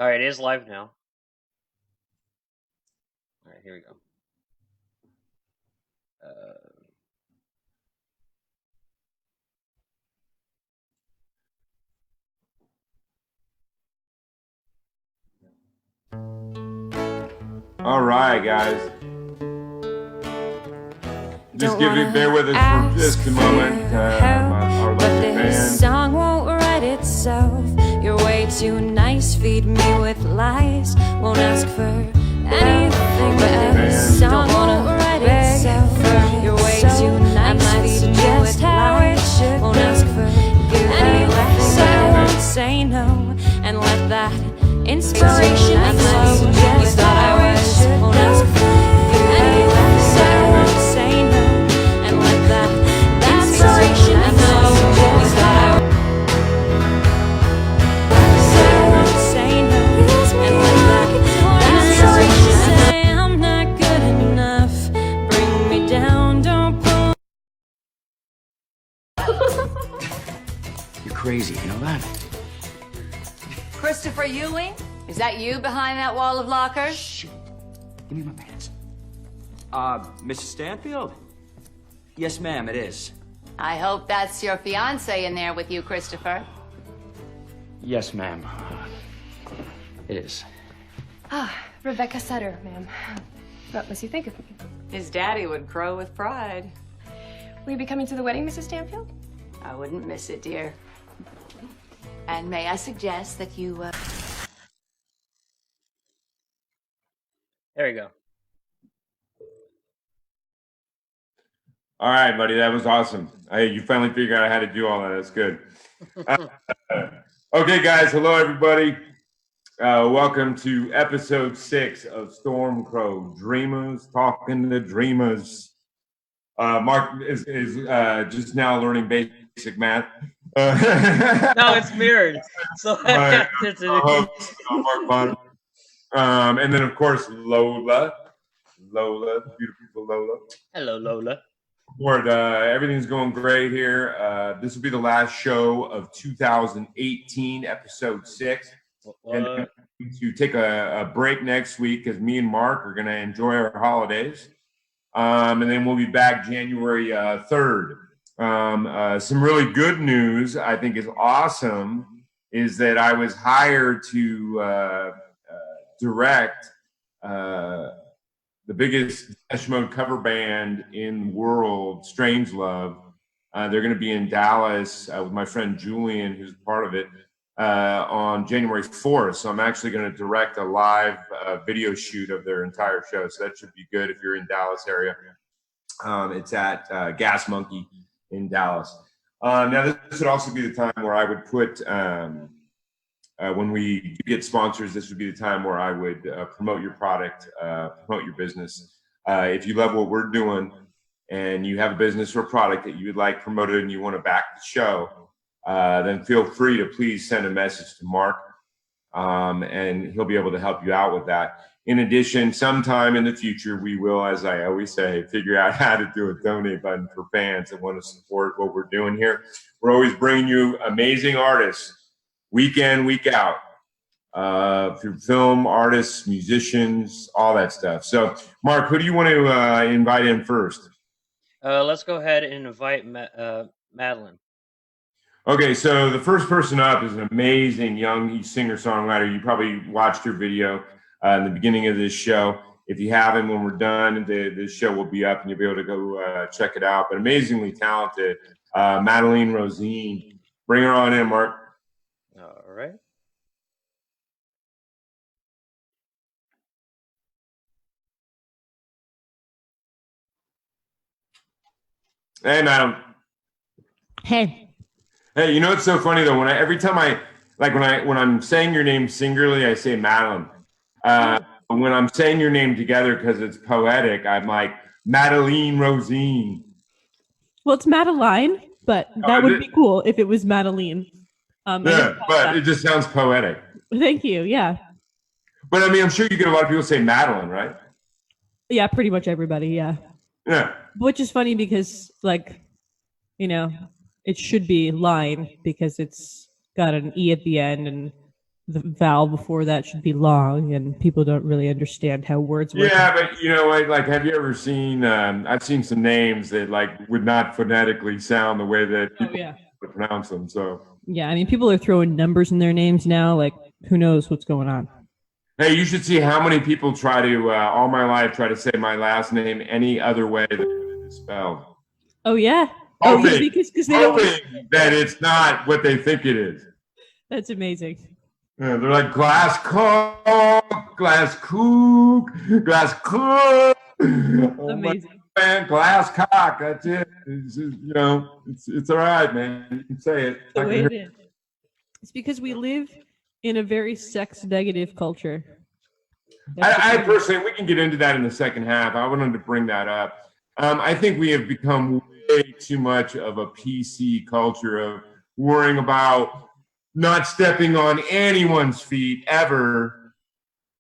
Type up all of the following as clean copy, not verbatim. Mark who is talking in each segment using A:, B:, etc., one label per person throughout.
A: All right, it is live now. All right, here we go.
B: All right, guys. Just bear with us for just a moment. Our lovely
C: This
B: fans.
C: song won't write itself. You're way too nice. Feed me with lies. Won't ask for anything. But this song won't write itself. You're way too nice. Feed me with lies. Won't ask for anything. So I won't say no and let that inspiration flow. You thought I was. Won't ask for anything. So I won't say no and let that inspiration flow. You thought I was. So I won't say no and let that inspiration say I'm not good enough. Bring me down, don't pull.
D: You're crazy, you know that?
E: Christopher Ewing? Is that you behind that wall of lockers?
D: Shit. Give me my pants. Mrs. Stanfield? Yes, ma'am, it is.
E: I hope that's your fiance in there with you, Christopher.
D: Yes, ma'am. It is.
F: Rebecca Sutter, ma'am. What must you think of me?
E: His daddy would crow with pride.
F: Will you be coming to the wedding, Mrs. Stanfield?
E: I wouldn't miss it, dear. And may I suggest that you,
A: There we go.
B: All right, buddy, that was awesome. You finally figured out how to do all that. That's good. Okay, guys. Hello, everybody. Welcome to episode 6 of StormCrow, Dreamers Talking to Dreamers. Mark is just now learning basic math.
A: No, it's mirrored. So
B: Mark Bonner. And then, of course, Lola, beautiful Lola.
A: Hello, Lola.
B: Lord, everything's going great here. This will be the last show of 2018, episode 6. And to take a break next week because me and Mark are going to enjoy our holidays. And then we'll be back January 3rd. Some really good news, I think is awesome, is that I was hired to direct the biggest Depeche Mode cover band in the world, Strangelove. They're going to be in Dallas with my friend Julian, who's part of it, on January 4th. So I'm actually going to direct a live video shoot of their entire show. So that should be good if you're in Dallas area. It's at Gas Monkey in Dallas. Now, this would also be the time where I would put, when we get sponsors, this would be the time where I would promote your product, promote your business. If you love what we're doing and you have a business or product that you would like promoted and you want to back the show, then feel free to please send a message to Mark, and he'll be able to help you out with that. In addition, sometime in the future, we will, as I always say, figure out how to do a donate button for fans that want to support what we're doing here. We're always bringing you amazing artists, week in, week out, through film, artists, musicians, all that stuff. So, Mark, who do you want to invite in first?
A: Let's go ahead and invite Madeline.
B: Okay, so the first person up is an amazing young singer-songwriter. You probably watched her video in the beginning of this show. If you haven't, when we're done, this show will be up and you'll be able to go check it out. But amazingly talented, Madeline Rosene. Bring her on in, Mark.
A: All right.
B: Hey, madam.
G: Hey.
B: Hey, you know what's so funny though? When I'm saying your name singularly, I say Madeline. When I'm saying your name together because it's poetic, I'm like Madeline Rosene.
G: Well, it's Madeline, but that would be cool if it was Madeline.
B: Yeah, but it just sounds poetic.
G: Thank you. Yeah.
B: But I mean, I'm sure you get a lot of people say Madeline, right?
G: Yeah, pretty much everybody. Yeah.
B: Yeah.
G: Which is funny because, like, it should be line because it's got an E at the end and the vowel before that should be long, and people don't really understand how words work.
B: Yeah, but you know, like, have you ever seen? I've seen some names that like would not phonetically sound the way that people would pronounce them. So
G: Yeah, I mean, people are throwing numbers in their names now. Like, who knows what's going on?
B: hey, you should see how many people try to all my life try to say my last name any other way than it is spelled.
G: Oh yeah.
B: Hoping,
G: Oh yeah, because they don't.
B: hoping that it's not what they think it is.
G: That's amazing.
B: Yeah, they're like Glasscock, Glasscock, Glasscock.
G: Amazing.
B: Man, Glasscock. That's it. It's just, you know, it's all right, man. You can say it.
G: The way it is. It's because we live in a very sex negative culture.
B: I personally, we can get into that in the second half. I wanted to bring that up. I think we have become way too much of a PC culture of worrying about not stepping on anyone's feet ever,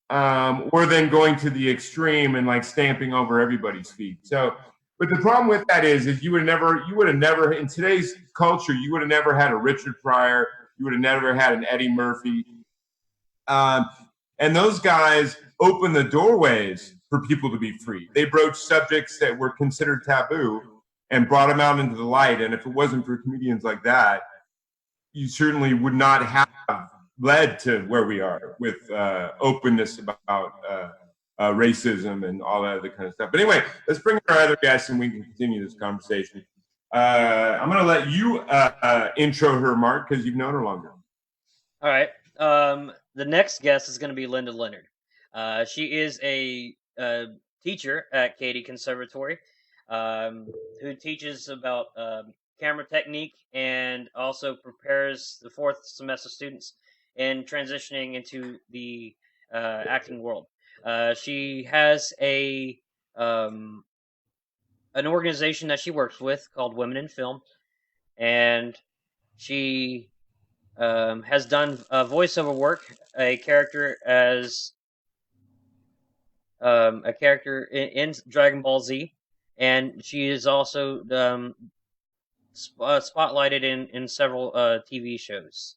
B: or then going to the extreme and like stamping over everybody's feet. So, but the problem with that is you would have never, in today's culture, you would have never had a Richard Pryor, you would have never had an Eddie Murphy. And those guys opened the doorways for people to be free. They broached subjects that were considered taboo and brought them out into the light. And if it wasn't for comedians like that, you certainly would not have led to where we are with openness about racism and all that other kind of stuff. But anyway, let's bring in our other guests and we can continue this conversation. I'm going to let you intro her, Mark, because you've known her longer.
A: All right. The next guest is going to be Linda Leonard. She is a teacher at Katy Conservatory who teaches about camera technique and also prepares the fourth semester students in transitioning into the acting world. She has an organization that she works with called Women in Film, and she has done voiceover work, a character in Dragon Ball Z, and she is also spotlighted in several TV shows.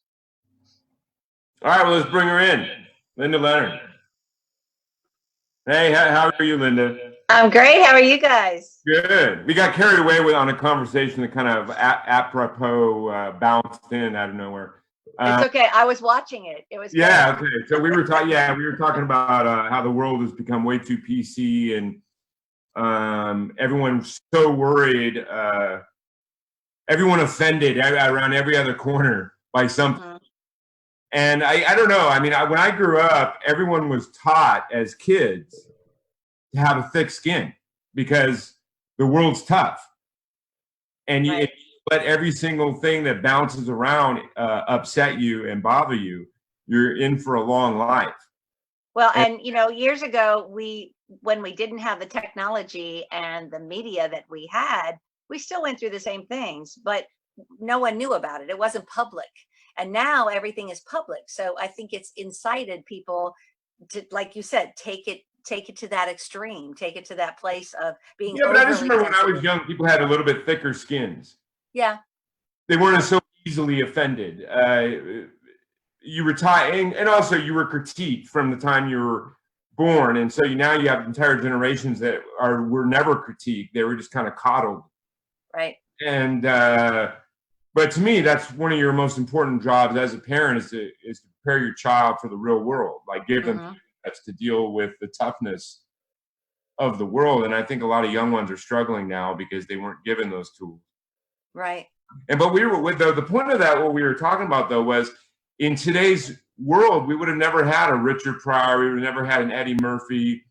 B: All right, well, let's bring her in. Linda Leonard. Hey, how are you, Linda?
H: I'm great. How are you guys?
B: Good. We got carried away on a conversation that kind of apropos bounced in out of nowhere.
H: It's okay. I was watching it. It was
B: yeah. Good. Okay. So we were talking. Yeah, we were talking about how the world has become way too PC, and everyone's so worried. Everyone offended around every other corner by something. Uh-huh. And I don't know. I mean, when I grew up, everyone was taught as kids to have a thick skin because the world's tough, and you let every single thing that bounces around upset you and bother you. You're in for a long life.
H: Well, and you know, years ago, when we didn't have the technology and the media that we had, we still went through the same things, but no one knew about it. It wasn't public. And now everything is public. So I think it's incited people to, like you said, take it to that extreme, take it to that place of being.
B: Yeah, but I just remember when I was young, people had a little bit thicker skins.
H: Yeah.
B: They weren't so easily offended. You were and also you were critiqued from the time you were born. And so now you have entire generations that were never critiqued. They were just kind of coddled.
H: Right.
B: And, but to me, that's one of your most important jobs as a parent is to prepare your child for the real world, like give them that's to deal with the toughness of the world. And I think a lot of young ones are struggling now because they weren't given those tools.
H: Right.
B: But we were with the point of that, what we were talking about though, was in today's world, we would have never had a Richard Pryor. We would have never had an Eddie Murphy.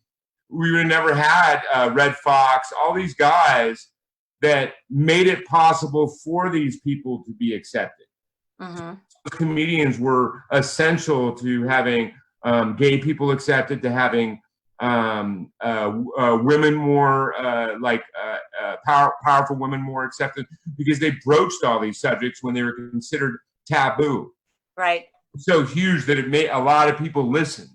B: We would have never had Red Fox, all these guys that made it possible for these people to be accepted. So comedians were essential to having gay people accepted, to having women more powerful women more accepted, because they broached all these subjects when they were considered taboo.
H: Right.
B: So huge that it made a lot of people listen.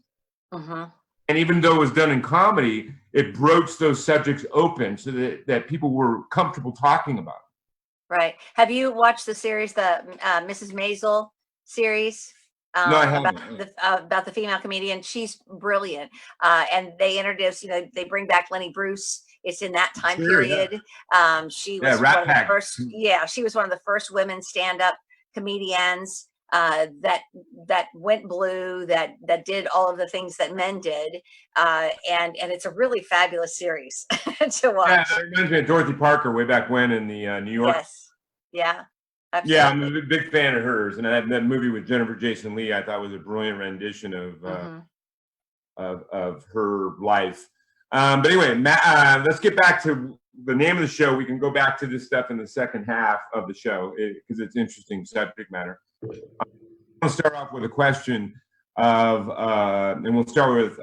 B: And even though it was done in comedy, it broached those subjects open so that people were comfortable talking about it.
H: Right. Have you watched the series, the Mrs. Maisel series?
B: No, I
H: about
B: haven't.
H: about the female comedian. She's brilliant. And they introduce, they bring back Lenny Bruce. It's in that time
B: Sure, yeah.
H: period. She
B: Yeah,
H: was
B: Rat
H: one of the
B: Pack.
H: first. Yeah, she was one of the first women stand-up comedians that went blue, that did all of the things that men did, and it's a really fabulous series to watch.
B: Yeah, that reminds me of Dorothy Parker way back when in the New York.
H: Yes, yeah, absolutely.
B: Yeah, I'm a big fan of hers, and that movie with Jennifer Jason Leigh I thought was a brilliant rendition of her life. But anyway, let's get back to the name of the show. We can go back to this stuff in the second half of the show because it's interesting subject matter. I'm going to start off with a question of, and we'll start with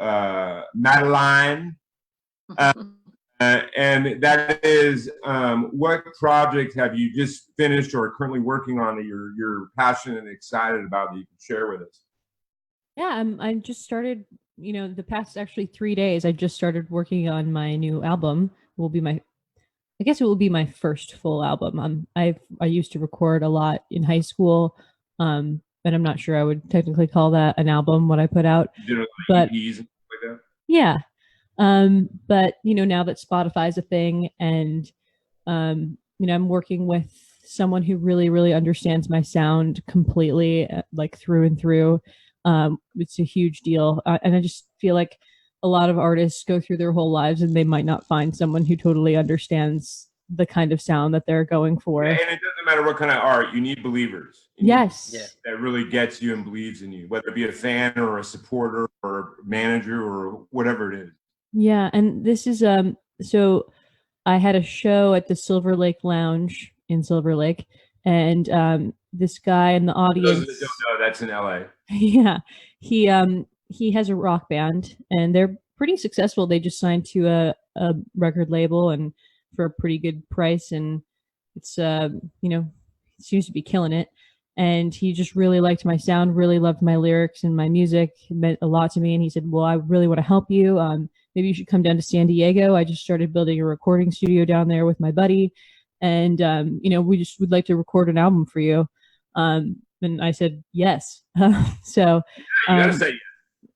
B: Madeline. And that is, what project have you just finished or are currently working on that you're passionate and excited about that you can share with us?
G: Yeah, I just started, the past actually 3 days, I just started working on my new album. I guess it will be my first full album. I used to record a lot in high school, but I'm not sure I would technically call that an album, what I put out. But
B: EPs and stuff like that?
G: Yeah. But now that Spotify's a thing and, I'm working with someone who really, really understands my sound completely, like through and through. It's a huge deal. And I just feel like a lot of artists go through their whole lives and they might not find someone who totally understands the kind of sound that they're going for.
B: Yeah, and it doesn't matter what kind of art, you need believers.
G: Yes.
B: That really gets you and believes in you, whether it be a fan or a supporter or a manager or whatever it is.
G: Yeah, and this is so I had a show at the Silver Lake Lounge in Silver Lake, and this guy in the audience.
B: For those that don't know, that's in LA.
G: Yeah, he has a rock band, and they're pretty successful. They just signed to a record label, and for a pretty good price, and it's seems to be killing it. And he just really liked my sound, really loved my lyrics and my music. It meant a lot to me. And he said, "Well, I really want to help you. Maybe you should come down to San Diego. I just started building a recording studio down there with my buddy, and we just would like to record an album for you." And I said yes. So
B: you gotta say yes.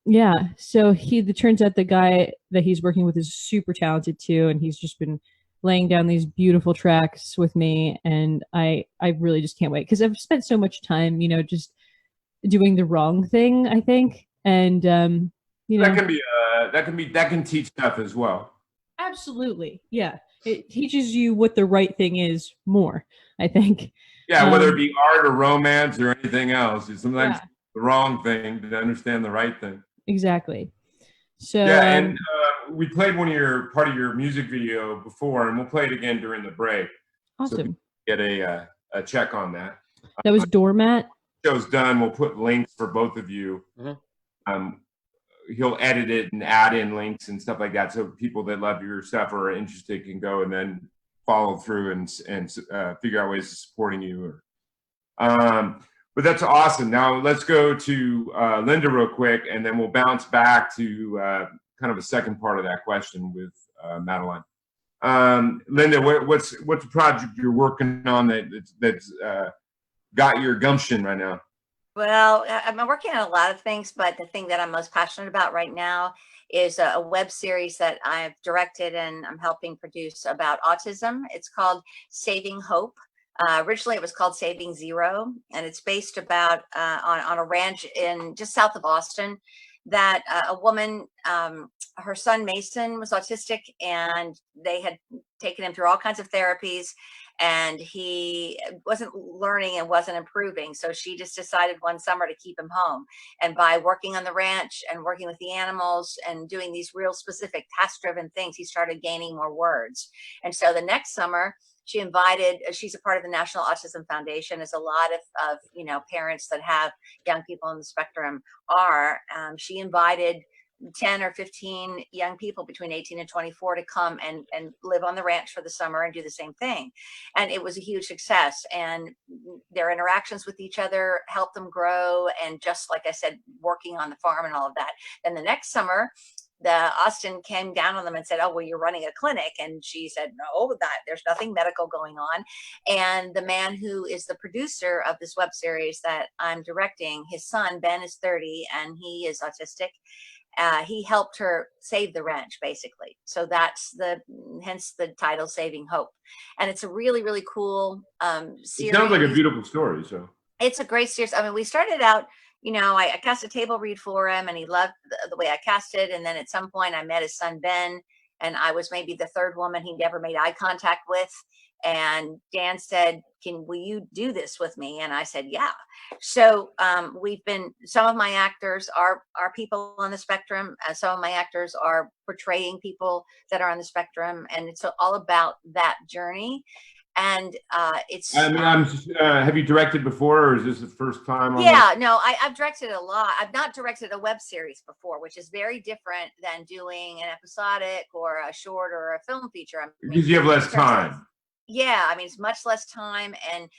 G: Yeah. So it turns out the guy that he's working with is super talented too, and he's just been laying down these beautiful tracks with me, and I really just can't wait because I've spent so much time, just doing the wrong thing, I think, and
B: that can teach stuff as well.
G: Absolutely, yeah. It teaches you what the right thing is more, I think.
B: Yeah, whether it be art or romance or anything else, it's sometimes the wrong thing to understand the right thing.
G: Exactly. So
B: yeah, and we played part of your music video before, and we'll play it again during the break.
G: Awesome.
B: So get a check on that.
G: That was Doormat.
B: Show's done. We'll put links for both of you.
A: Mm-hmm.
B: He'll edit it and add in links and stuff like that, so people that love your stuff or are interested can go and then follow through and figure out ways of supporting you. But that's awesome. Now let's go to Linda real quick, and then we'll bounce back to kind of a second part of that question with Madeline. Linda, what's the project you're working on that's got your gumption right now?
H: Well, I'm working on a lot of things, but the thing that I'm most passionate about right now is a web series that I've directed and I'm helping produce about autism. It's called Saving Hope. Originally, it was called Saving Zero, and it's based about on a ranch in just south of Austin that a woman, her son Mason was autistic, and they had taken him through all kinds of therapies, and he wasn't learning and wasn't improving. So she just decided one summer to keep him home. And by working on the ranch and working with the animals and doing these real specific task-driven things, he started gaining more words. And so the next summer, she's a part of the National Autism Foundation, as a lot of parents that have young people on the spectrum are. She invited 10 or 15 young people between 18 and 24 to come and live on the ranch for the summer and do the same thing. And it was a huge success, and their interactions with each other helped them grow. And just like I said, working on the farm and all of that. Then the next summer, Austin came down on them and said, "Oh, well, you're running a clinic." And she said, "No, there's nothing medical going on." And the man who is the producer of this web series that I'm directing, his son, Ben, is 30 and he is autistic. He helped her save the ranch, basically. So that's hence the title, Saving Hope. And it's a really, really cool series.
B: It sounds like a beautiful story. So
H: it's a great series. I mean, we started out, I cast a table read for him and he loved the way I cast it. And then at some point I met his son, Ben, and I was maybe the third woman he never made eye contact with. And Dan said, will you do this with me? And I said, yeah. So some of my actors are people on the spectrum. Some of my actors are portraying people that are on the spectrum. And it's all about that journey. And it's.
B: I mean, have you directed before, or is this the first time?
H: Yeah, no, I've directed a lot. I've not directed a web series before, which is very different than doing an episodic or a short or a film feature.
B: Because you have less time.
H: Yeah, I mean, it's much less time, and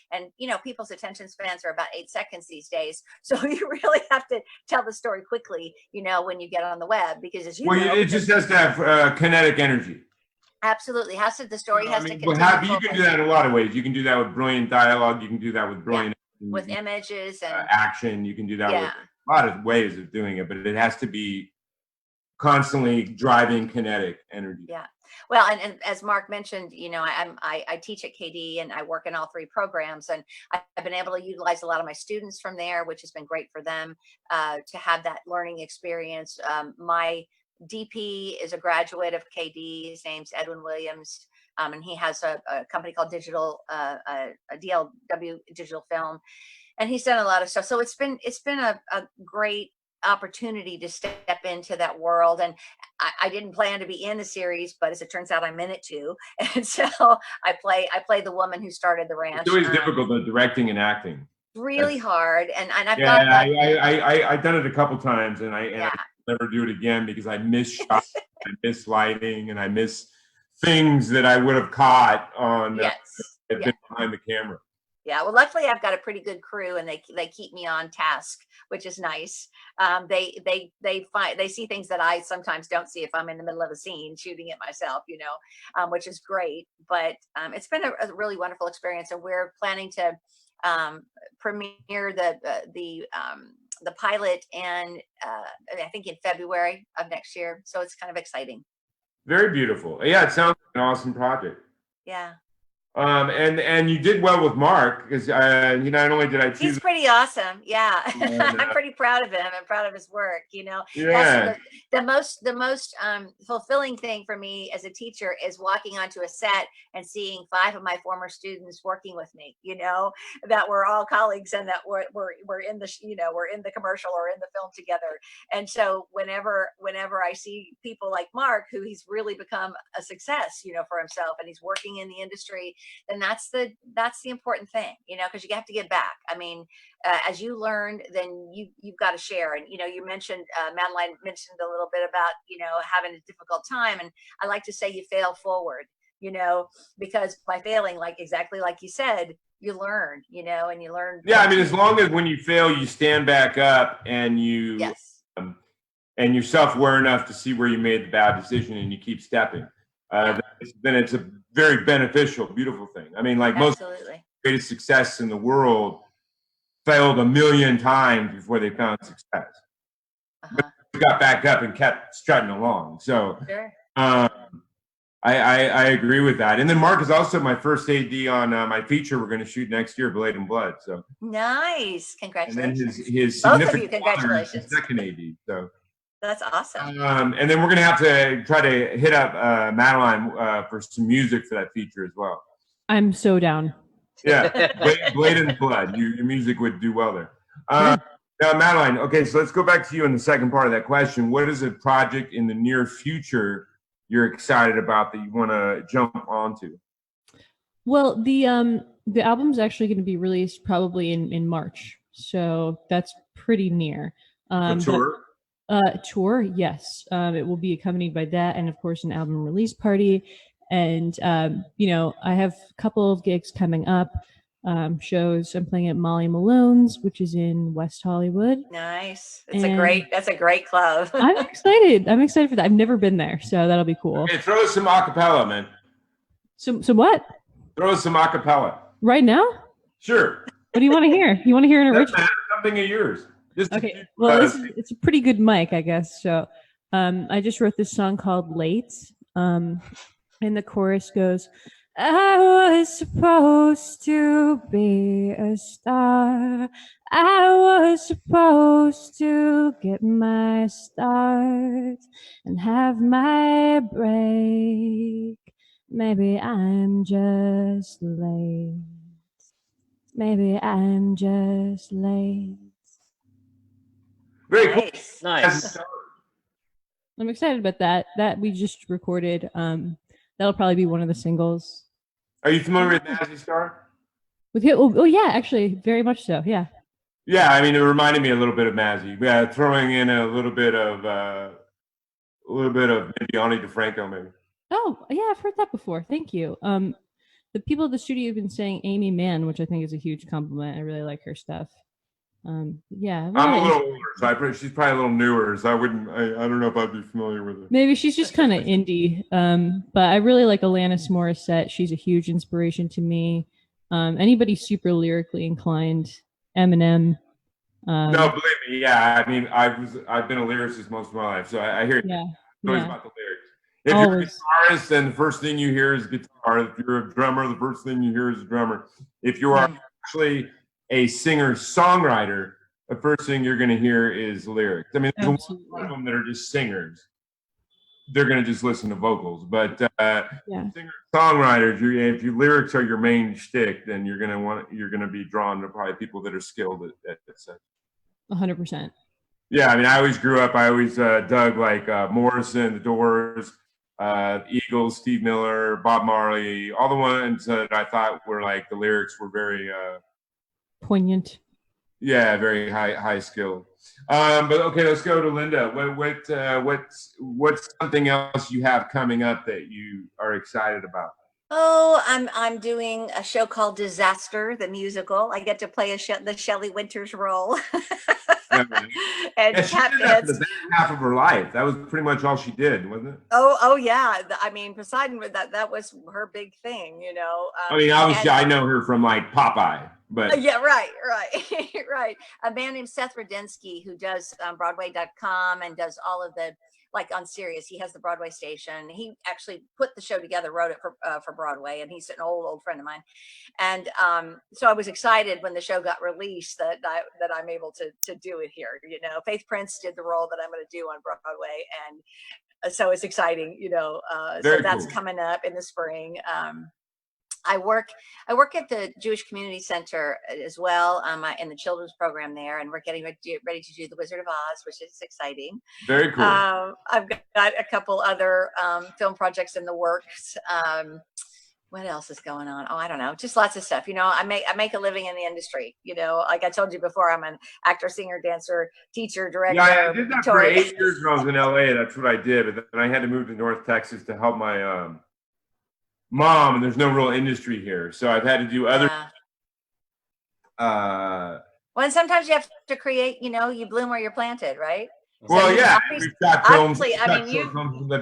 H: people's attention spans are about 8 seconds these days. So you really have to tell the story quickly, when you get on the web, because as
B: it just has to have kinetic energy.
H: Absolutely, the story has to continue.
B: You can do that in a lot of ways. You can do that with brilliant dialogue. You can do that with brilliant
H: with images and
B: action. You can do that with a lot of ways of doing it, but it has to be constantly driving kinetic energy.
H: Yeah. Well, and as Mark mentioned, I teach at KD and I work in all 3 programs, and I've been able to utilize a lot of my students from there, which has been great for them to have that learning experience. My DP is a graduate of KD. His name's Edwin Williams, and he has a company called a DLW Digital Film, and he's done a lot of stuff. So it's been a great opportunity to step into that world. And I didn't plan to be in the series, but as it turns out, I'm in it too. And so I play the woman who started the ranch.
B: It's always difficult, though, directing and acting.
H: Really hard. And I've
B: got I've done it a couple times, and I never do it again because I miss shots, I miss lighting, and I miss things that I would have caught on behind the camera.
H: Yeah, well, luckily I've got a pretty good crew, and they keep me on task, which is nice. They see things that I sometimes don't see if I'm in the middle of a scene shooting it myself, which is great. But it's been a really wonderful experience, and we're planning to premiere the pilot and I think in February of next year. So it's kind of exciting.
B: Very beautiful. Yeah, it sounds like an awesome project.
H: Yeah.
B: And you did well with Mark, because not only did I choose.
H: He's pretty awesome. Yeah. I'm pretty proud of him and proud of his work,
B: Yeah.
H: That's the most fulfilling thing for me as a teacher is walking onto a set and seeing 5 of my former students working with me, that we're all colleagues and that we're in the, we're in the commercial or in the film together. And so whenever I see people like Mark, who he's really become a success, for himself, and he's working in the industry, then that's the important thing, because you have to give back. I mean, as you learned, then you've got to share. And you mentioned Madeline mentioned a little bit about having a difficult time, and I like to say you fail forward, because by failing, exactly like you said, you learn, and you learn.
B: Yeah, I mean, as long as when you fail, you stand back up and you and you're self-aware enough to see where you made the bad decision and you keep stepping. Then it's a very beneficial, beautiful thing. I mean, most greatest success in the world failed 1,000,000 times before they found success. But they got back up and kept strutting along. So I agree with that. And then Mark is also my first AD on my feature we're going to shoot next year, Blade and Blood. So
H: nice, congratulations!
B: And then his
H: both of you, congratulations.
B: Second AD. So.
H: That's awesome.
B: And then we're going to have to try to hit up Madeline for some music for that feature as well.
G: I'm so down.
B: Yeah, Blade and Blood. Your music would do well there. Now, Madeline, okay, so let's go back to you in the second part of that question. What is a project in the near future you're excited about that you want to jump onto?
G: Well, the album's actually going to be released probably in March. So that's pretty near.
B: Tour?
G: Tour, yes. It will be accompanied by that, and of course an album release party. And I have a couple of gigs coming up. shows. I'm playing at Molly Malone's, which is in West Hollywood.
H: Nice.
G: And
H: That's a great club.
G: I'm excited. I'm excited for that. I've never been there, so that'll be cool.
B: Hey, throw us some acapella, man.
G: So what?
B: Throw us some acapella.
G: Right now?
B: Sure.
G: What do you want to hear? You want to hear an original?
B: Something of yours.
G: Okay. Well, it's a pretty good mic, I guess. So, I just wrote this song called "Late." And the chorus goes, "I was supposed to be a star. I was supposed to get my start and have my break. Maybe I'm just late. Maybe I'm just late."
B: Very cool.
A: Nice.
G: I'm excited about that. That we just recorded. That'll probably be one of the singles.
B: Are you familiar with Mazzy Star?
G: With him? Oh yeah, actually, very much so. Yeah.
B: Yeah, I mean, it reminded me a little bit of Mazzy. Yeah, throwing in a little bit of maybe Ani DeFranco, maybe.
G: Oh yeah, I've heard that before. Thank you. The people at the studio have been saying Amy Mann, which I think is a huge compliment. I really like her stuff. Yeah,
B: I'm a little older, so she's probably a little newer. So I don't know if I'd be familiar with her.
G: Maybe she's just kind of indie. But I really like Alanis Morissette. She's a huge inspiration to me. Anybody super lyrically inclined, Eminem.
B: No, believe me, yeah. I mean, I've been a lyricist most of my life, so I hear
G: yeah,
B: it's always about the lyrics. If you're a guitarist, then the first thing you hear is guitar. If you're a drummer, the first thing you hear is a drummer. If you are actually a singer-songwriter, the first thing you're going to hear is lyrics. I mean, there's a lot of them that are just singers. They're going to just listen to vocals. But singer-songwriters, if your lyrics are your main shtick, then you're going to be drawn to probably people that are skilled at such.
G: 100%.
B: Yeah, I mean, I always dug like Morrison, The Doors, Eagles, Steve Miller, Bob Marley, all the ones that I thought were like the lyrics were very
G: poignant.
B: Yeah, very high skill. But okay, let's go to Linda. What's something else you have coming up that you are excited about?
H: Oh, I'm doing a show called Disaster, the musical. I get to play the Shelley Winters role. And
B: she did that for the back half of her life. That was pretty much all she did, wasn't it?
H: Oh yeah. I mean, Poseidon, that was her big thing, you know.
B: I mean, obviously, I know her from like Popeye, but
H: yeah, right, right. A man named Seth Rudensky who does Broadway.com and does all of the, like on Sirius, he has the Broadway station. He actually put the show together, wrote it for Broadway, and he's an old friend of mine. And so I was excited when the show got released that I'm able to do it here. You know, Faith Prince did the role that I'm going to do on Broadway, and so it's exciting. You know, so that's coming up in the spring. I work at the Jewish Community Center as well, in the children's program there, and we're getting ready to do The Wizard of Oz, which is exciting.
B: Very cool.
H: I've got a couple other film projects in the works. What else is going on? Oh, I don't know, just lots of stuff. You know, I make a living in the industry. You know, like I told you before, I'm an actor, singer, dancer, teacher, director.
B: Yeah, I did that for 8 years when I was in LA. That's what I did, but then I had to move to North Texas to help my mom, and there's no real industry here, so I've had to do other.
H: Well, and sometimes you have to create. You know, you bloom where you're planted, right?
B: Well,
H: so
B: yeah, we've got films.
H: I've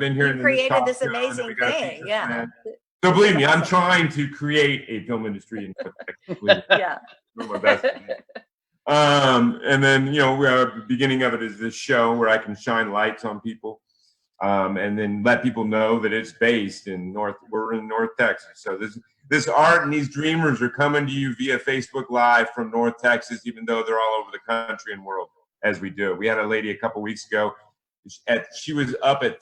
H: been here. You created this amazing thing, yeah.
B: So believe me, I'm trying to create a film industry in North Texas.
H: Yeah.
B: My best. And then the beginning of it is this show where I can shine lights on people. And then let people know that it's based in we're in North Texas. So this art and these dreamers are coming to you via Facebook Live from North Texas, even though they're all over the country and world as we do. We had a lady a couple weeks ago. She was up at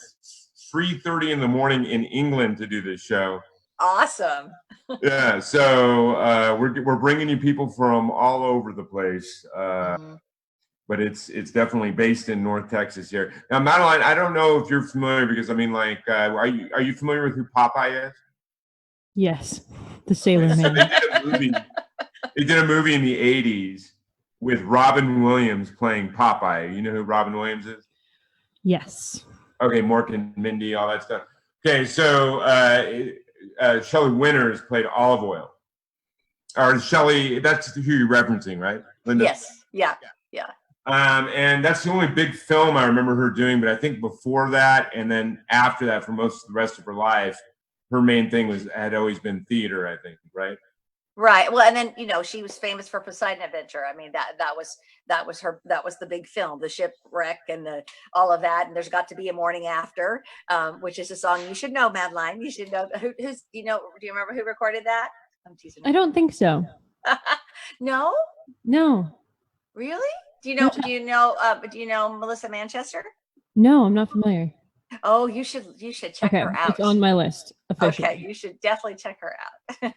B: 3:30 in the morning in England to do this show.
H: Awesome.
B: Yeah. So we're bringing you people from all over the place. But it's definitely based in North Texas here. Now, Madeline, I don't know if you're familiar because I mean, like, are you familiar with who Popeye is?
G: Yes, the Sailor Man.
B: They did a movie in the '80s with Robin Williams playing Popeye. You know who Robin Williams is?
G: Yes.
B: Okay, Mork and Mindy, all that stuff. Okay, so Shelley Winters played Olive Oyl. or Shelley, that's who you're referencing, right, Linda?
H: Yes. Yeah. Yeah.
B: And that's the only big film I remember her doing. But I think before that, and then after that, for most of the rest of her life, her main thing had always been theater, I think, right?
H: Right. Well, and then, you know, she was famous for Poseidon Adventure. I mean, that was the big film, the shipwreck and all of that. And There's Got to Be a Morning After, which is a song you should know, Madeline. You should know who's, you know, do you remember who recorded that? I'm teasing you.
G: I don't think so.
H: No?
G: No.
H: Really? Do you know Melissa Manchester?
G: No, I'm not familiar.
H: Oh, you should check
G: Okay,
H: her out.
G: it's on my list officially.
H: Okay, you should definitely check her out.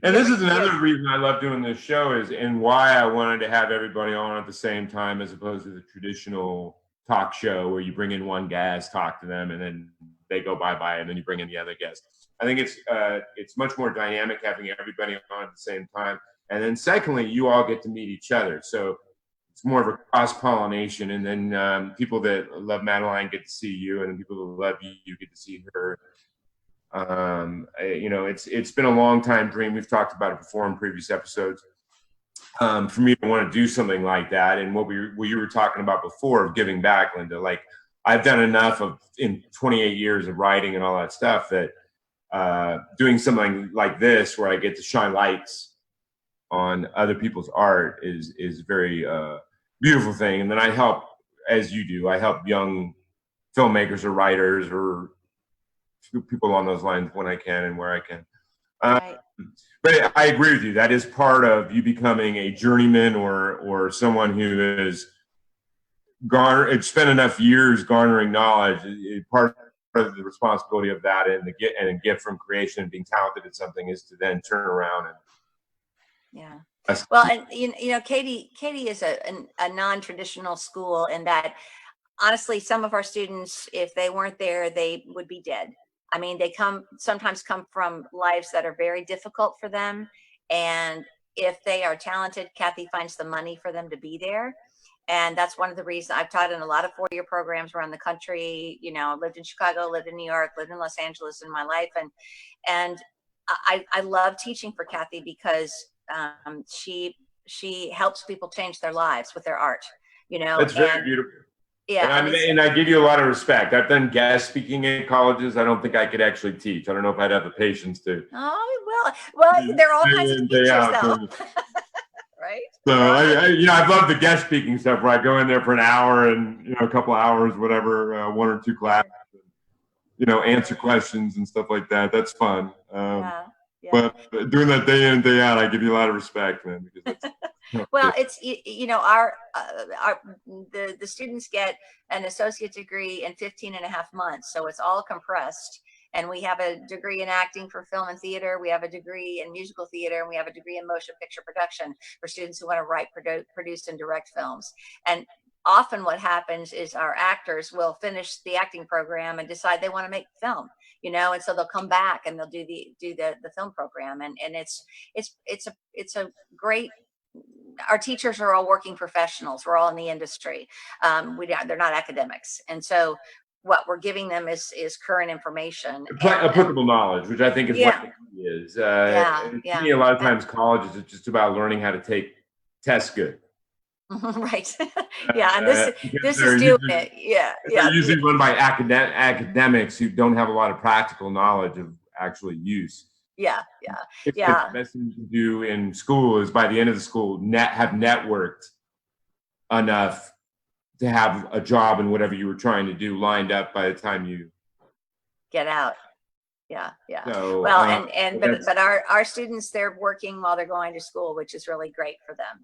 B: And this is another reason I love doing this show and why I wanted to have everybody on at the same time, as opposed to the traditional talk show where you bring in one guest, talk to them, and then they go bye-bye, and then you bring in the other guest. I think it's much more dynamic having everybody on at the same time. And then secondly, you all get to meet each other. So it's more of a cross-pollination. And then people that love Madeline get to see you, and then people that love you get to see her. You know, it's been a long time dream. We've talked about it before in previous episodes. For me to want to do something like that, and what you were talking about before of giving back, Linda, like I've done enough in 28 years of writing and all that stuff that doing something like this where I get to shine lights on other people's art is a very beautiful thing. And then I help, as you do, I help young filmmakers or writers or people along those lines when I can and where I can.
H: Right.
B: But I agree with you. That is part of you becoming a journeyman or someone who has spent enough years garnering knowledge. Part of the responsibility of that and a gift from creation and being talented at something is to then turn around and.
H: Yeah. Well, and you know, Katie is a non-traditional school in that, honestly, some of our students, if they weren't there, they would be dead. I mean, they sometimes come from lives that are very difficult for them. And if they are talented, Kathy finds the money for them to be there. And that's one of the reasons I've taught in a lot of 4-year programs around the country. You know, lived in Chicago, lived in New York, lived in Los Angeles in my life. And I love teaching for Kathy because she helps people change their lives with their art, you know.
B: That's very beautiful.
H: Yeah.
B: And I give you a lot of respect. I've done guest speaking at colleges. I don't think I could actually teach. I don't know if I'd have the patience to.
H: Oh, well, there are all kinds of teachers though. Right.
B: So I've loved the guest speaking stuff where I go in there for an hour and, a couple of hours, whatever, 1 or 2 classes, answer questions and stuff like that. That's fun. Yeah. But doing that day in and day out, I give you a lot of respect, man. Because
H: well, it's the students get an associate degree in 15 and a half months, so it's all compressed. And we have a degree in acting for film and theater. We have a degree in musical theater, and we have a degree in motion picture production for students who want to write, produce, and direct films. And often what happens is our actors will finish the acting program and decide they want to make film, and so they'll come back and they'll do the film program. And it's a great. Our teachers are all working professionals. We're all in the industry. They're not academics, and so what we're giving them is current information,
B: applicable knowledge, which I think is what it is. To me, a lot of times college is just about learning how to take tests good.
H: Right. And this is doing it.
B: They're usually run by academics who don't have a lot of practical knowledge of actual use. The best thing to do in school is by the end of the school have networked enough to have a job in whatever you were trying to do lined up by the time you
H: get out. So, but our students, they're working while they're going to school, which is really great for them,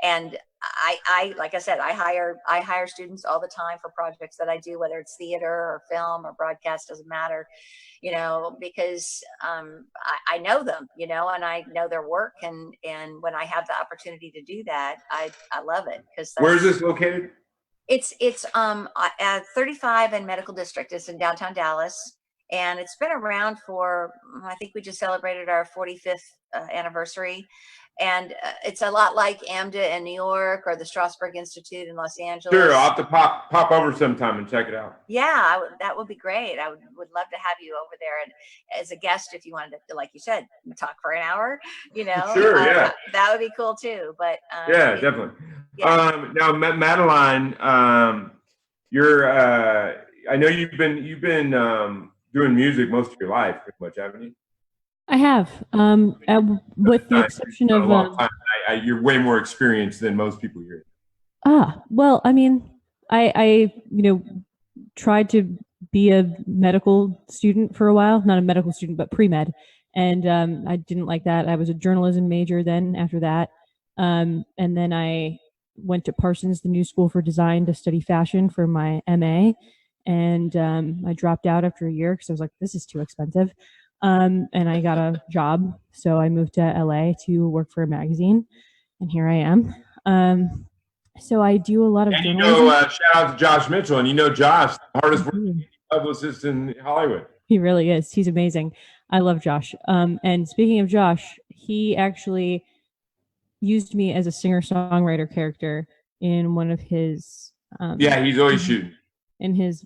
H: and I like I said, I hire students all the time for projects that I do, whether it's theater or film or broadcast, doesn't matter, because I know them, and I know their work, and when I have the opportunity to do that, I love it. Because
B: where is this located?
H: It's at 35 and Medical District. It's in downtown Dallas. and it's been around for, I think we just celebrated our 45th anniversary. And it's a lot like AMDA in New York or the Strasberg Institute in Los Angeles.
B: Sure, I'll have to pop over sometime and check it out.
H: Yeah, that would be great. I would love to have you over there and as a guest if you wanted to, like you said, talk for an hour. You know,
B: Sure, yeah,
H: that would be cool too. But
B: yeah, definitely.
H: Yeah.
B: Now, Madeline, you're I know you've been doing music most of your life, pretty much, haven't you?
G: I have, with the exception of
B: you're way more experienced than most people here.
G: Well, I mean, I tried to be a medical student for a while, not a medical student, but pre-med. And I didn't like that. I was a journalism major then after that. And then I went to Parsons, the New School for Design, to study fashion for my MA. And I dropped out after a year because I was like, this is too expensive. And I got a job. So I moved to LA to work for a magazine. And here I am. So I do a lot of journalism.
B: Shout out to Josh Mitchell. And Josh, the hardest working publicist in Hollywood.
G: He really is. He's amazing. I love Josh. And speaking of Josh, he actually used me as a singer-songwriter character in one of his
B: yeah, he's always shooting.
G: In his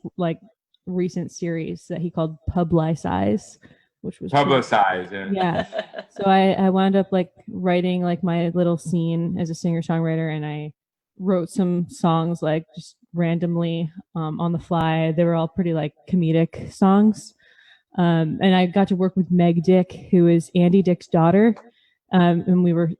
G: recent series that he called Publicize, which was
B: Publicize,
G: yeah. So I wound up writing my little scene as a singer-songwriter, and I wrote some songs just randomly on the fly. They were all pretty comedic songs. And I got to work with Meg Dick, who is Andy Dick's daughter. And we were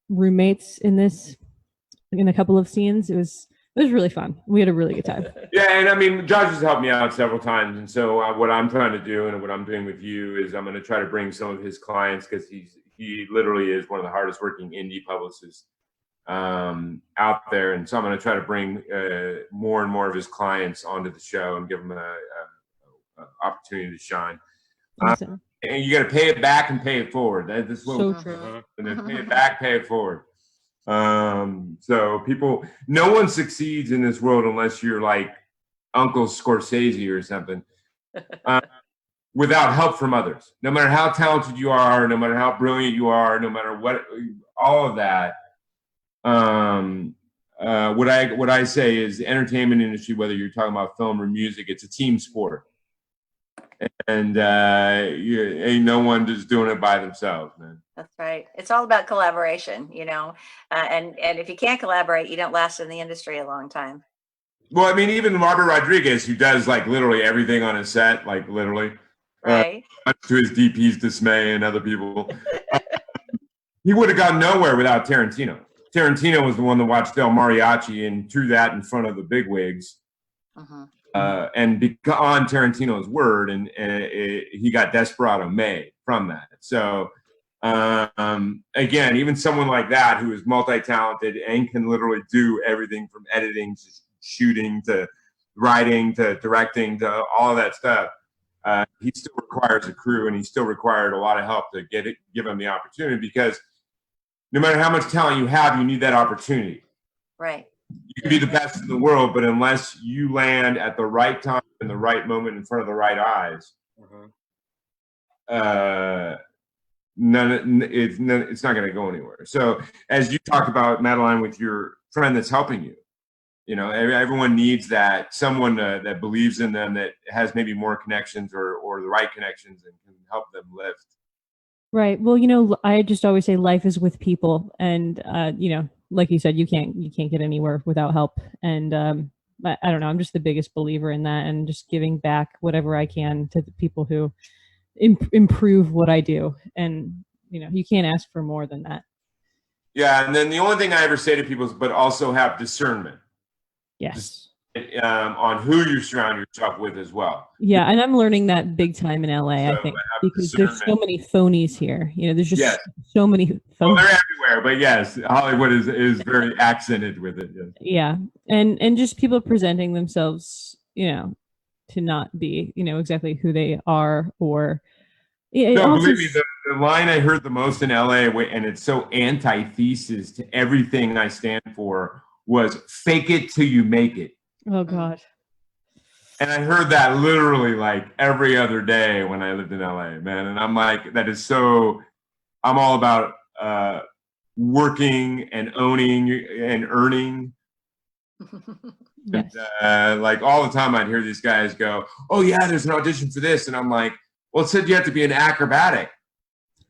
G: roommates in a couple of scenes. It was really fun. We had a really good time.
B: Yeah, and I mean, Josh has helped me out several times. And so what I'm trying to do and what I'm doing with you is I'm going to try to bring some of his clients, because he literally is one of the hardest working indie publicists out there. And so I'm going to try to bring more and more of his clients onto the show and give them a opportunity to shine.
G: Awesome.
B: And you got to pay it back and pay it forward. That's what
G: so true.
B: And then pay it back, pay it forward. So people, no one succeeds in this world unless you're like Uncle Scorsese or something, without help from others. No matter how talented you are, no matter how brilliant you are, no matter what, all of that. What I say is the entertainment industry, whether you're talking about film or music, it's a team sport. And ain't no one just doing it by themselves, man.
H: That's right. It's all about collaboration, and if you can't collaborate, you don't last in the industry a long time.
B: Well, I mean, even Robert Rodriguez, who does literally everything on his set, literally,
H: right?
B: To his DP's dismay and other people, he would have gone nowhere without Tarantino. Tarantino was the one that watched Del Mariachi and threw that in front of the bigwigs.
H: Uh-huh.
B: And on Tarantino's word, and he got Desperado made from that. So again, even someone like that who is multi-talented and can literally do everything from editing to shooting to writing to directing to all of that stuff, he still requires a crew, and he still required a lot of help to give him the opportunity, because no matter how much talent you have, you need that opportunity.
H: Right.
B: You can be the best in the world, but unless you land at the right time in the right moment in front of the right eyes, it's not going to go anywhere. So, as you talked about, Madeline, with your friend that's helping you, everyone needs that someone that believes in them, that has maybe more connections or the right connections, and can help them lift.
G: Right. Well, I just always say life is with people, and like you said, you can't get anywhere without help. And I don't know, I'm just the biggest believer in that, and just giving back whatever I can to the people who improve what I do. And you can't ask for more than that.
B: Yeah, and then the only thing I ever say to people is, but also have discernment.
G: Yes.
B: On who you surround yourself with as well.
G: Yeah, and I'm learning that big time in LA, I think, because there's so many phonies here. There's just so many phonies.
B: Well, they're everywhere, but yes, Hollywood is very accented with it. Yes.
G: Yeah, and just people presenting themselves, to not be, exactly who they are, or.
B: No, believe me, the line I heard the most in LA, and it's so antithesis to everything I stand for, was "fake it till you make it."
G: Oh God.
B: And I heard that literally like every other day when I lived in LA, man. And I'm like, that is so, I'm all about working and owning and earning.
G: Yes.
B: And like all the time I'd hear these guys go, oh yeah, there's an audition for this. And I'm like, well, it said you have to be an acrobatic.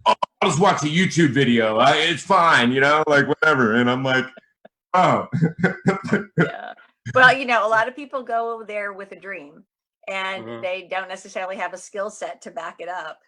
B: Oh, I'll just watch a YouTube video. It's fine, you know, like whatever. And I'm like, oh.
H: Yeah. Well, you know, a lot of people go there with a dream and they don't necessarily have a skill set to back it up.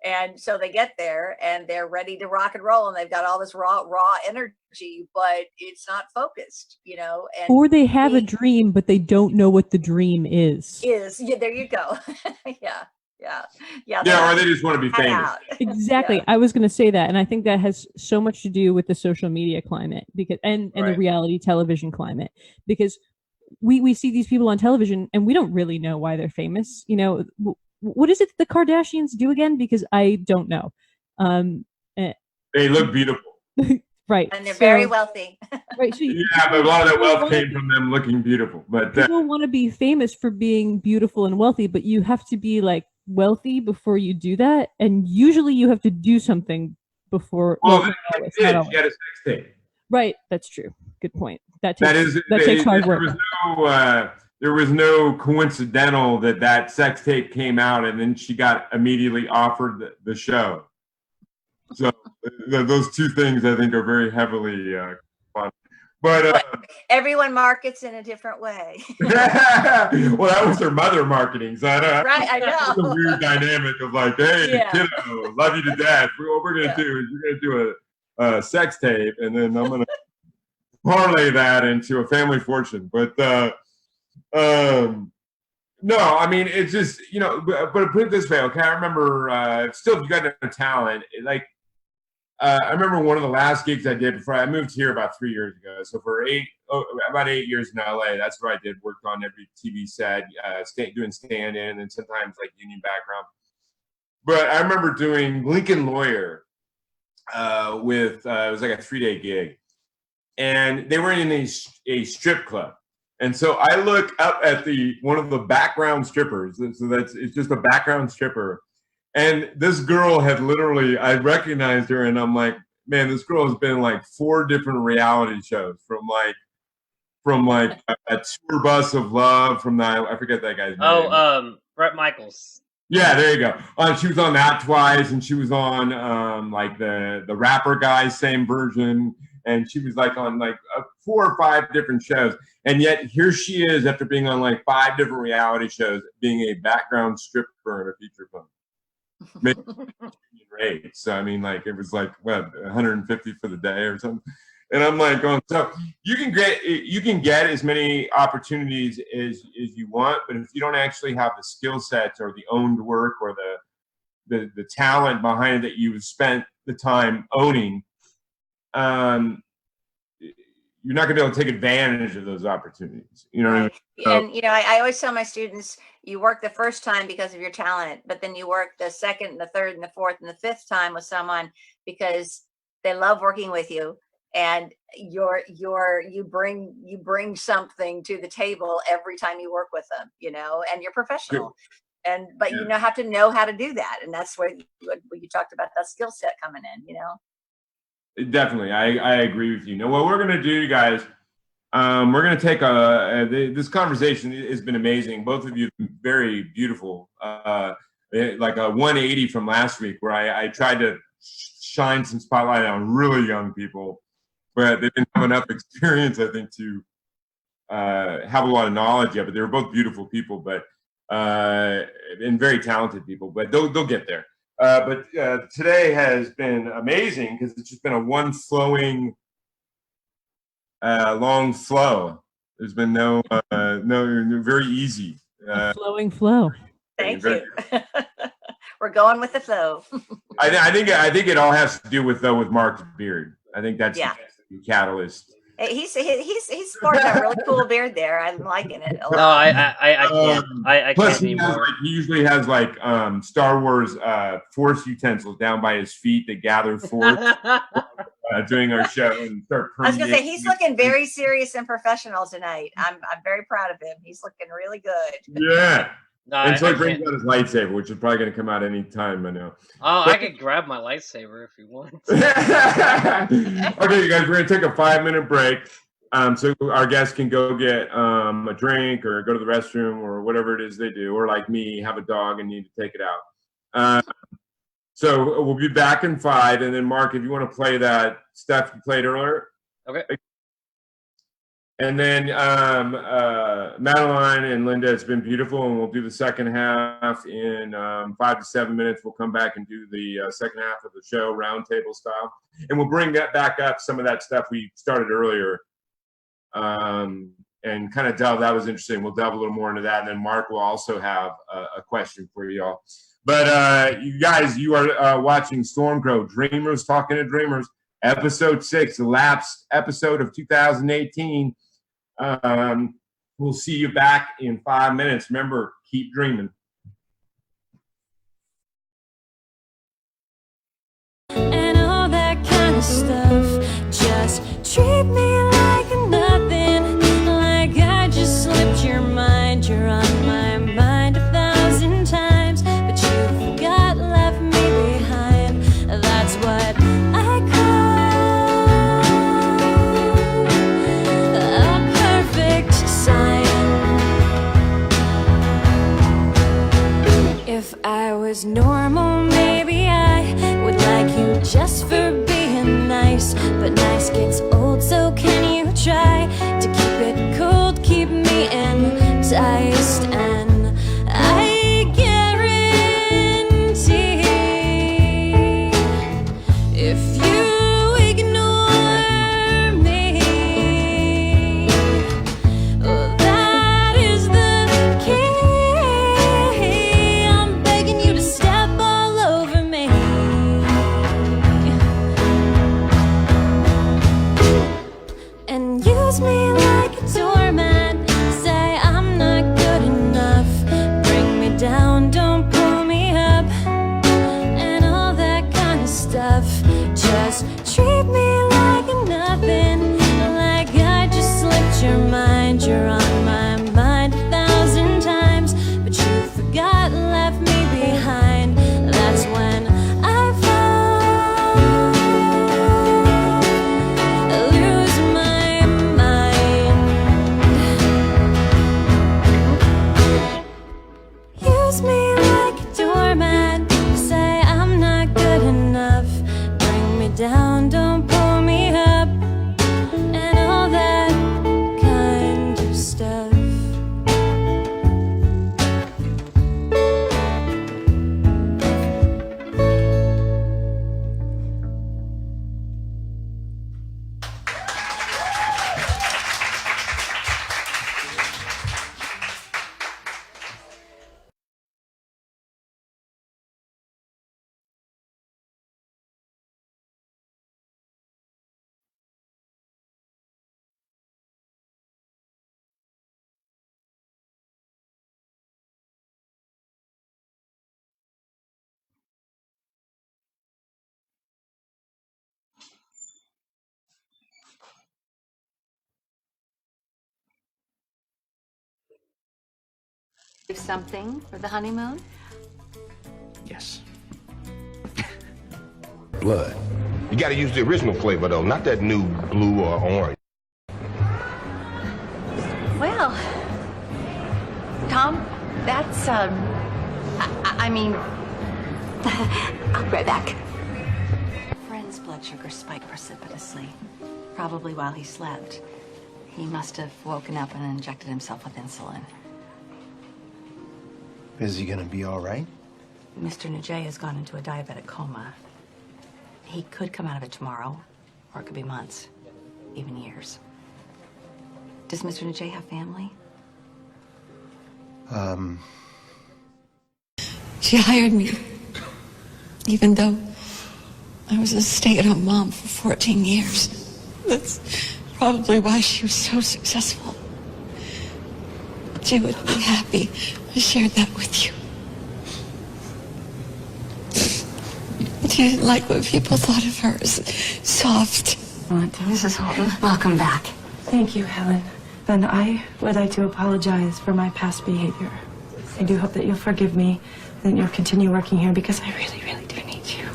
H: And so they get there and they're ready to rock and roll and they've got all this raw energy, but it's not focused, you know. And
G: or they have a dream, but they don't know what the dream is.
H: Yeah, there you go. Yeah.
B: Or they just want to be famous.
G: Exactly. I was going to say that, and I think that has so much to do with the social media climate because and the reality television climate, because we see these people on television and we don't really know why they're famous. You know, what is it the Kardashians do again? Because I don't know.
B: They look beautiful.
G: Right.
H: And they're very wealthy.
G: Right. So
B: yeah, but a lot of that wealth came from them looking beautiful. But
G: people want to be famous for being beautiful and wealthy, but you have to be like wealthy before you do that. And usually you have to do something before.
B: Well, you get a sex tape.
G: Right. That's true. Good point. That takes hard work.
B: There was no coincidental that sex tape came out and then she got immediately offered the show. So those two things I think are very heavily fun. But
H: everyone markets in a different way.
B: Well, that was her mother marketing. So
H: I know.
B: It's a weird dynamic of like, hey, kiddo, love you to death. What we're gonna do is you're gonna do a sex tape, and then I'm gonna parlay that into a family fortune. But no, I mean it's just, you know. But put it this way, okay? I remember still, if you got no talent, like. I remember one of the last gigs I did before I moved here about 3 years ago. So for about 8 years in LA, that's what I did. Worked on every TV set, doing stand-in, and sometimes like union background. But I remember doing Lincoln Lawyer with it was like a 3-day gig, and they were in a strip club. And so I look up at one of the background strippers. So it's just a background stripper. And this girl had literally, I recognized her and I'm like, man, this girl has been in like 4 different reality shows from like a tour bus of love from I forget that guy's name.
A: Bret Michaels.
B: Yeah, there you go. She was on that twice, and she was on like the rapper guy's same version. And she was like on like 4 or 5 different shows. And yet here she is after being on like 5 different reality shows, being a background stripper in a feature film. Rates. So I mean, like it was like what 150 for the day or something, and I'm like going. So you can get as many opportunities as you want, but if you don't actually have the skill sets or the owned work or the talent behind it that you've spent the time owning, you're not going to be able to take advantage of those opportunities. You know what I mean? So,
H: and you know, I always tell my students, you work the first time because of your talent, but then you work the second and the third and the fourth and the fifth time with someone because they love working with you, and you bring something to the table every time you work with them, you know, and you're professional. But you have to know how to do that, and that's where you talked about that skill set coming in, you know.
B: Definitely, I agree with you. Now, what we're going to do, guys, we're going to take this conversation has been amazing. Both of you have been very beautiful, like a 180 from last week, where I tried to shine some spotlight on really young people, but they didn't have enough experience, I think, to have a lot of knowledge yet. But they were both beautiful people, but and very talented people. But they'll get there. But today has been amazing because it's just been a one flowing, long flow. There's been no very easy.
G: Flowing flow.
H: Thank you. We're going with the flow.
B: I think it all has to do with Mark's beard. I think that's the catalyst.
H: He's sporting a really cool beard there. I'm liking it.
A: No, I can't. I
B: plus
A: can't anymore.
B: He usually has like Star Wars force utensils down by his feet that gather force. doing our show and start.
H: I was gonna say he's looking very serious and professional tonight. I'm very proud of him. He's looking really good.
B: Yeah.
A: No,
B: And so he brings out his lightsaber, which is probably going to come out any time, I know.
A: Oh, I could grab my lightsaber if you want.
B: Okay, you guys, we're going to take a 5-minute break. So our guests can go get a drink or go to the restroom or whatever it is they do, or like me, have a dog and need to take it out. So we'll be back in 5. And then, Mark, if you want to play that stuff you played earlier.
A: Okay.
B: And then Madeline and Linda, it's been beautiful, and we'll do the second half in 5 to 7 minutes. We'll come back and do the second half of the show, roundtable style, and we'll bring that back up, some of that stuff we started earlier, and kind of delve. That was interesting. We'll delve a little more into that, and then Mark will also have a question for you all. But you guys, you are watching StormCrow, Dreamers Talking to Dreamers, episode 6, the last episode of 2018. We'll see you back in 5 minutes. Remember, keep dreaming.
C: And all that kind of stuff. Just treat me like nothing, like I just slipped your mind. You're on my mind 1,000 times, but you forgot, left me behind. That's what I call a perfect sign. If I was normal, maybe I would like you just for being nice. But nice gets old, so can you try to keep it cold, keep me enticed? And I guarantee if you ignore me, oh, that is the key. I'm begging you to step all over me and use me like a doormat. Say I'm not good enough, bring me down, don't pull me up, and all that kind of stuff. Just treat me like nothing, like I just slipped your mind. You're on my mind 1,000 times, but you forgot, left me behind. That's when I fall, lose my mind. Use me like a doormat. Say I'm not good enough, bring me down, don't pull me up, and all that kind of stuff.
E: Something for the honeymoon?
D: Yes.
I: Blood. You gotta use the original flavor though, not that new blue or orange.
E: Well, Tom, that's, I mean, I'll be right back. Friend's blood sugar spiked precipitously, probably while he slept. He must have woken up and injected himself with insulin.
J: Is he gonna be all right?
E: Mr. Najay has gone into a diabetic coma. He could come out of it tomorrow, or it could be months, even years. Does Mr. Najay have family?
K: She hired me, even though I was a stay-at-home mom for 14 years. That's probably why she was so successful. She would be happy I shared that with you. She didn't like what people thought of her as soft.
E: Mrs. Holden, welcome back.
L: Thank you, Helen. And I would like to apologize for my past behavior. I do hope that you'll forgive me and that you'll continue working here because I really, really do need you.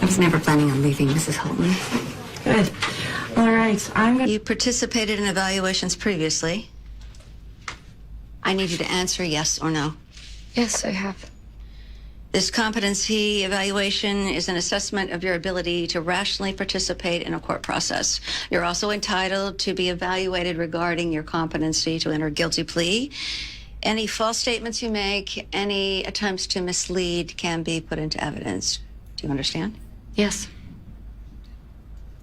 E: I was never planning on leaving, Mrs. Holden.
L: Good. All right, I'm going to...
E: You participated in evaluations previously. I need you to answer yes or no.
F: Yes, I have.
E: This competency evaluation is an assessment of your ability to rationally participate in a court process. You're also entitled to be evaluated regarding your competency to enter a guilty plea. Any false statements you make, any attempts to mislead can be put into evidence. Do you understand?
F: Yes.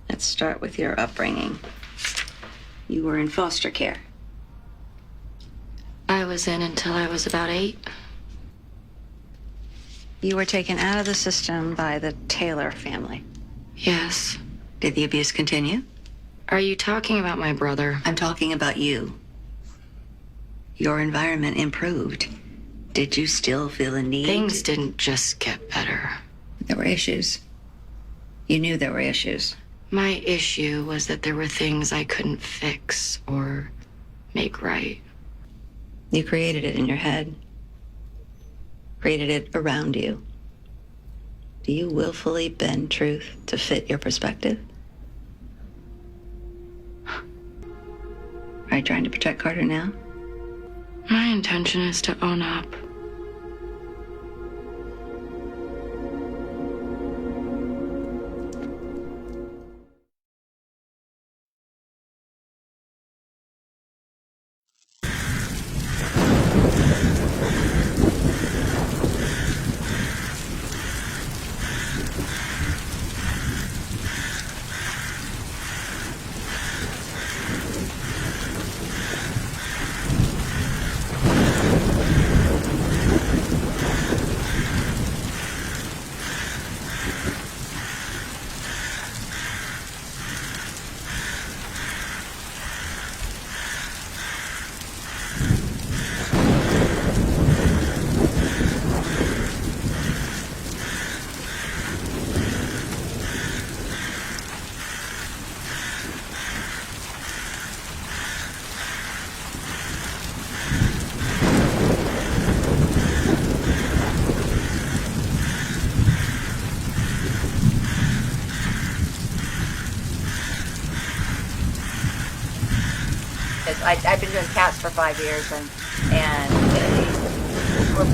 E: Let's start with your upbringing. You were in foster care.
F: I was in until I was about 8.
E: You were taken out of the system by the Taylor family.
F: Yes.
E: Did the abuse continue?
F: Are you talking about my brother?
E: I'm talking about you. Your environment improved. Did you still feel a need?
F: Things didn't just get better.
E: There were issues. You knew there were issues.
F: My issue was that there were things I couldn't fix or make right.
E: You created it in your head. Created it around you. Do you willfully bend truth to fit your perspective? Are you trying to protect Carter now?
F: My intention is to own up.
H: I've been doing cats for 5 years, and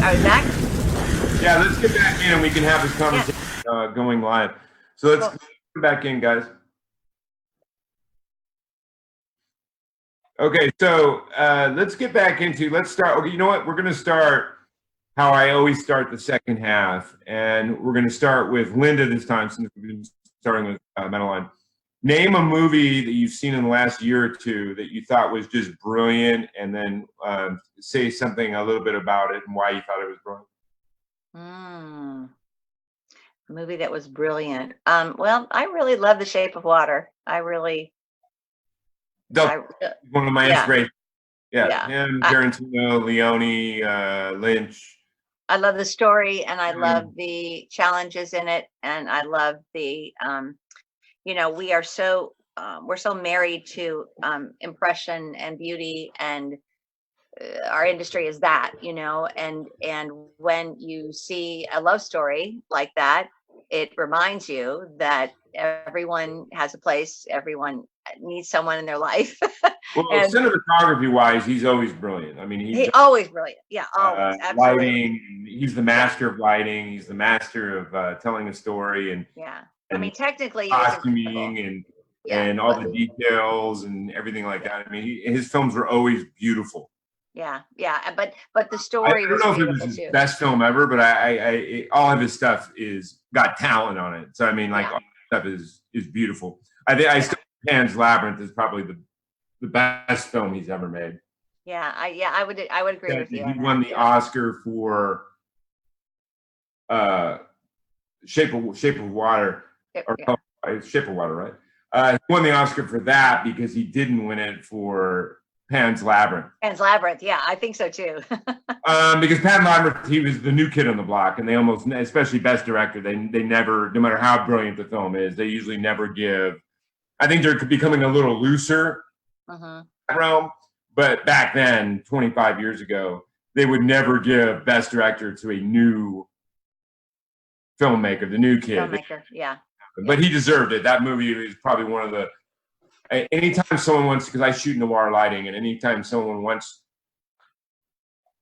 H: are we back?
B: Yeah, let's get back in and we can have this conversation going live. So let's get back in, guys. Okay, so let's get back into, let's start. Okay, you know what? We're going to start how I always start the second half. And we're going to start with Linda this time, since we've been starting with Madeline. Name a movie that you've seen in the last year or two that you thought was just brilliant, and then say something a little bit about it and why you thought it was brilliant.
H: A movie that was brilliant. Well, I really love The Shape of Water. One
B: of my inspirations. Yeah. Him, Tarantino, Leone, Lynch.
H: I love the story, and I love the challenges in it, and I love the we are so we're so married to impression and beauty, and our industry is that, and when you see a love story like that, it reminds you that everyone has a place, everyone needs someone in their life.
B: Well, cinematography wise, he's always brilliant. I mean, he's
H: always brilliant. Yeah, always. Absolutely.
B: Lighting, he's the master of lighting. He's the master of telling a story, and
H: I mean, technically,
B: costuming and all the details and everything like that. I mean, his films were always beautiful.
H: Yeah, but the story.
B: I don't know if it was his best film ever, but all of his stuff is got talent on it. So I mean, like all that stuff is beautiful. I think I still think Pan's Labyrinth is probably the best film he's ever made.
H: I would agree with you.
B: He won the Oscar for Shape of Water. Shape of Water, right? He won the Oscar for that because he didn't win it for Pan's Labyrinth.
H: Pan's Labyrinth, yeah, I think so too.
B: Because Pan's Labyrinth, he was the new kid on the block, and they almost, especially Best Director, they never, no matter how brilliant the film is, they usually never give. I think they're becoming a little looser realm, but back then, 25 years ago, they would never give Best Director to a new filmmaker, the new kid.
H: Filmmaker, yeah.
B: But he deserved it. That movie is probably one of the. Anytime someone wants, because I shoot noir lighting, and anytime someone wants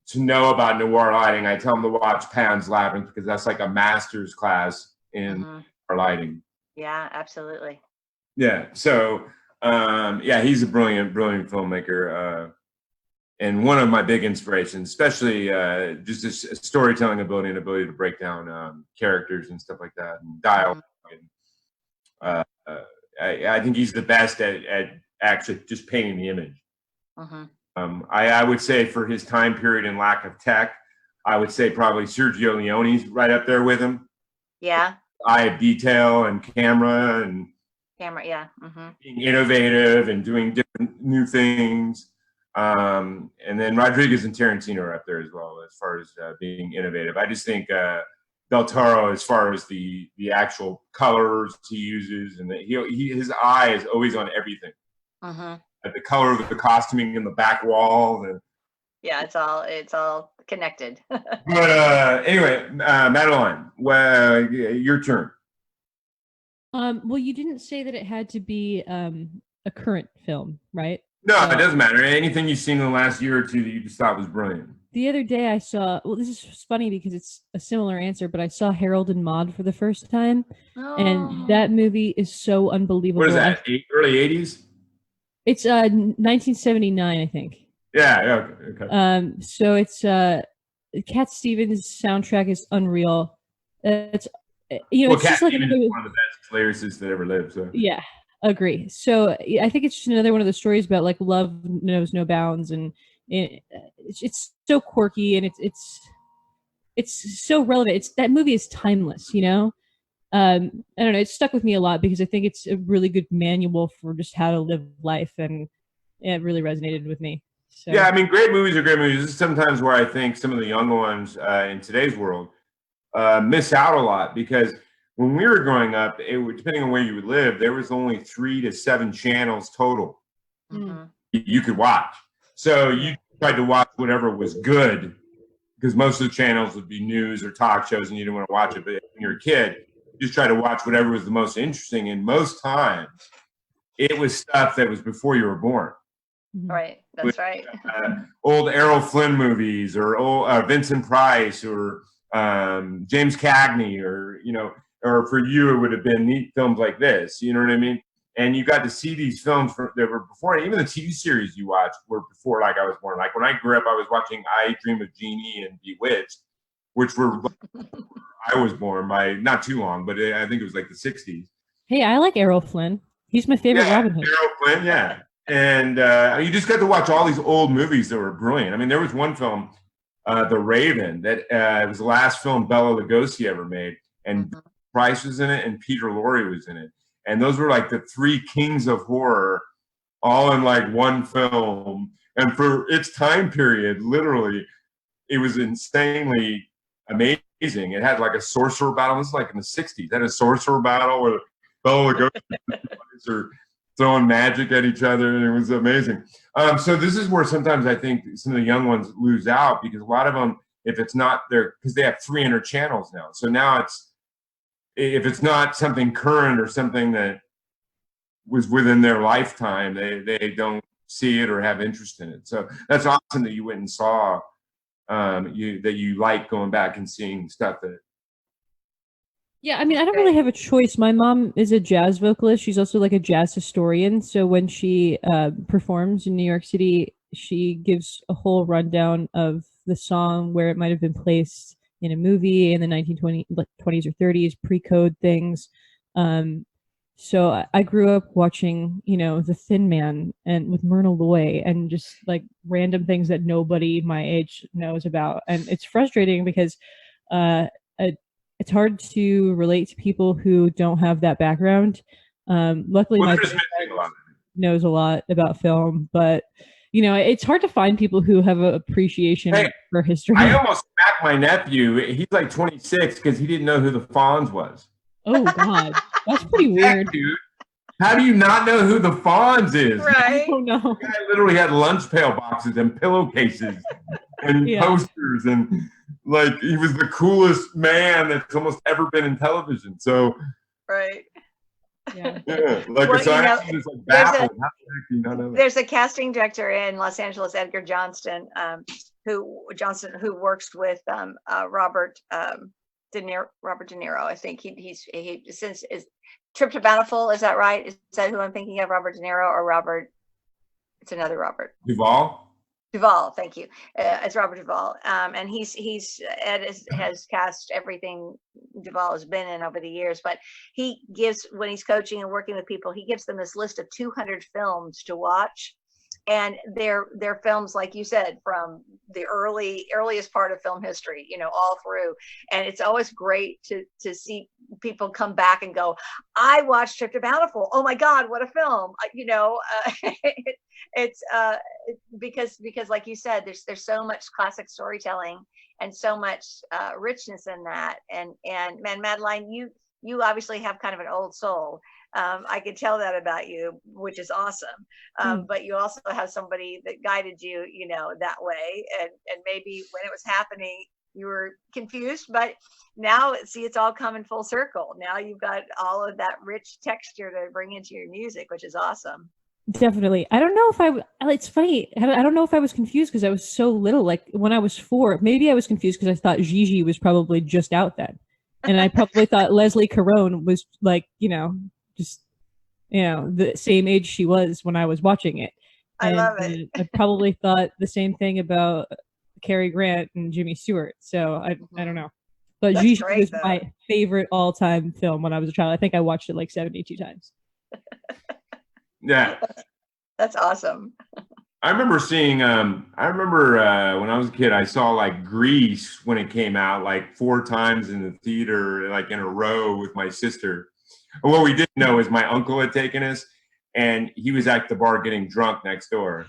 B: to know about noir lighting, I tell them to watch Pan's Labyrinth, because that's like a master's class in noir lighting.
H: Yeah, absolutely.
B: Yeah. So, yeah, he's a brilliant filmmaker, and one of my big inspirations, especially just his storytelling ability and ability to break down characters and stuff like that, and dialogue. And, I think he's the best at actually just painting the image. I would say for his time period and lack of tech, I would say probably Sergio Leone's right up there with him.
H: Yeah.
B: Eye of detail and camera,
H: Yeah.
B: being innovative and doing different new things. And then Rodriguez and Tarantino are up there as well as far as being innovative. I just think Del Toro, as far as the actual colors he uses, and his eye is always on everything. The color of the costuming in the back wall.
H: Yeah, it's all connected.
B: But anyway, Madeline, your turn.
G: Well, you didn't say that it had to be a current film, right?
B: No, it doesn't matter. Anything you've seen in the last year or two that you just thought was brilliant.
G: The other day I saw, well, this is funny because it's a similar answer, but I saw Harold and Maude for the first time. And that movie is so unbelievable.
B: What is that, early 80s?
G: It's 1979, I think.
B: Yeah, okay.
G: So it's Cat Stevens' soundtrack is unreal. It's it's
B: Cat
G: just like
B: Stevens is one of the best lyricists that ever lived. So
G: yeah, agree. So I think it's just another one of the stories about like love knows no bounds, and it's so quirky, and it's so relevant. That movie is timeless, I don't know. It stuck with me a lot because I think it's a really good manual for just how to live life, and it really resonated with me. So.
B: Yeah, I mean, great movies are great movies. This is sometimes where I think some of the younger ones in today's world miss out a lot, because when we were growing up, depending on where you would live, there was only 3 to 7 channels total you could watch. So you tried to watch whatever was good, because most of the channels would be news or talk shows, and you didn't want to watch it. But when you're a kid, you just try to watch whatever was the most interesting. And most times, it was stuff that was before you were born.
H: Right, that's right.
B: Old Errol Flynn movies, or old Vincent Price, or James Cagney, or for you it would have been neat films like this. You know what I mean? And you got to see these films that were before. Even the TV series you watched were before, like, I was born. Like when I grew up, I was watching I Dream of Jeannie and Bewitched, which were I was born by not too long, but I think it was like the 60s.
G: Hey, I like Errol Flynn. He's my favorite Robin Hood.
B: Errol Flynn, yeah. And you just got to watch all these old movies that were brilliant. I mean, there was one film, The Raven, that it was the last film Bela Lugosi ever made, and Price was in it, and Peter Lorre was in it. And those were like the 3 kings of horror, all in like one film. And for its time period, literally, it was insanely amazing. It had like a sorcerer battle. This is like in the 60s. It had a sorcerer battle where Bela Lugosi are throwing magic at each other, and it was amazing. So this is where sometimes I think some of the young ones lose out, because a lot of them, if it's not there, because they have 300 channels now. So now if it's not something current or something that was within their lifetime, they don't see it or have interest in it. So that's awesome that you went and saw that you like going back and seeing stuff that.
G: Yeah, I mean, I don't really have a choice. My mom is a jazz vocalist. She's also like a jazz historian. So when she performs in New York City, she gives a whole rundown of the song, where it might have been placed in a movie in the 1920s or 30s, pre-code things. So I grew up watching, The Thin Man and with Myrna Loy, and just like random things that nobody my age knows about. And it's frustrating because it's hard to relate to people who don't have that background. Luckily, my boyfriend knows a lot about film, but it's hard to find people who have an appreciation for history.
B: I almost smacked my nephew. He's like 26 because he didn't know who the Fonz was.
G: Oh God, that's pretty weird,
B: dude. How do you not know who the Fonz is?
H: Right.
G: Oh no.
B: The guy literally had lunch pail boxes and pillowcases and posters, and like he was the coolest man that's almost ever been in television. So
H: right.
G: Yeah.
B: Like
H: Well,
B: so I was like baffled. How the heck do you not know that?
H: There's a casting director in Los Angeles, Edgar Johnston, who works with Robert De Niro. I think he since is Trip to Bountiful. Is that right? Is that who I'm thinking of? Robert De Niro or Robert? It's another Robert. Duvall, thank you. It's Robert Duvall, and Ed has cast everything Duvall has been in over the years. But he gives, when he's coaching and working with people, he gives them this list of 200 films to watch, and they're films, like you said, from the earliest part of film history, all through. And it's always great to see people come back and go, I watched Trip to Bountiful. Oh my God, what a film! It's because like you said, there's so much classic storytelling and so much richness in that. And man, Madeline, you obviously have kind of an old soul. I could tell that about you, which is awesome. But you also have somebody that guided you, that way. And maybe when it was happening, you were confused, but now it's all coming full circle. Now you've got all of that rich texture to bring into your music, which is awesome.
G: Definitely. I don't know if it's funny. I don't know if I was confused because I was so little. Like when I was 4, maybe I was confused because I thought Gigi was probably just out then. And I probably thought Leslie Caron was like, just, the same age she was when I was watching it.
H: I love it.
G: I probably thought the same thing about Cary Grant and Jimmy Stewart. So I don't know. But
H: That's
G: Gigi
H: great,
G: was
H: though.
G: my favorite all-time film when I was a child. I think I watched it like 72 times.
B: Yeah.
H: That's awesome.
B: I remember seeing, when I was a kid, I saw like Grease when it came out like 4 times in the theater, like in a row with my sister. And what we didn't know is my uncle had taken us and he was at the bar getting drunk next door.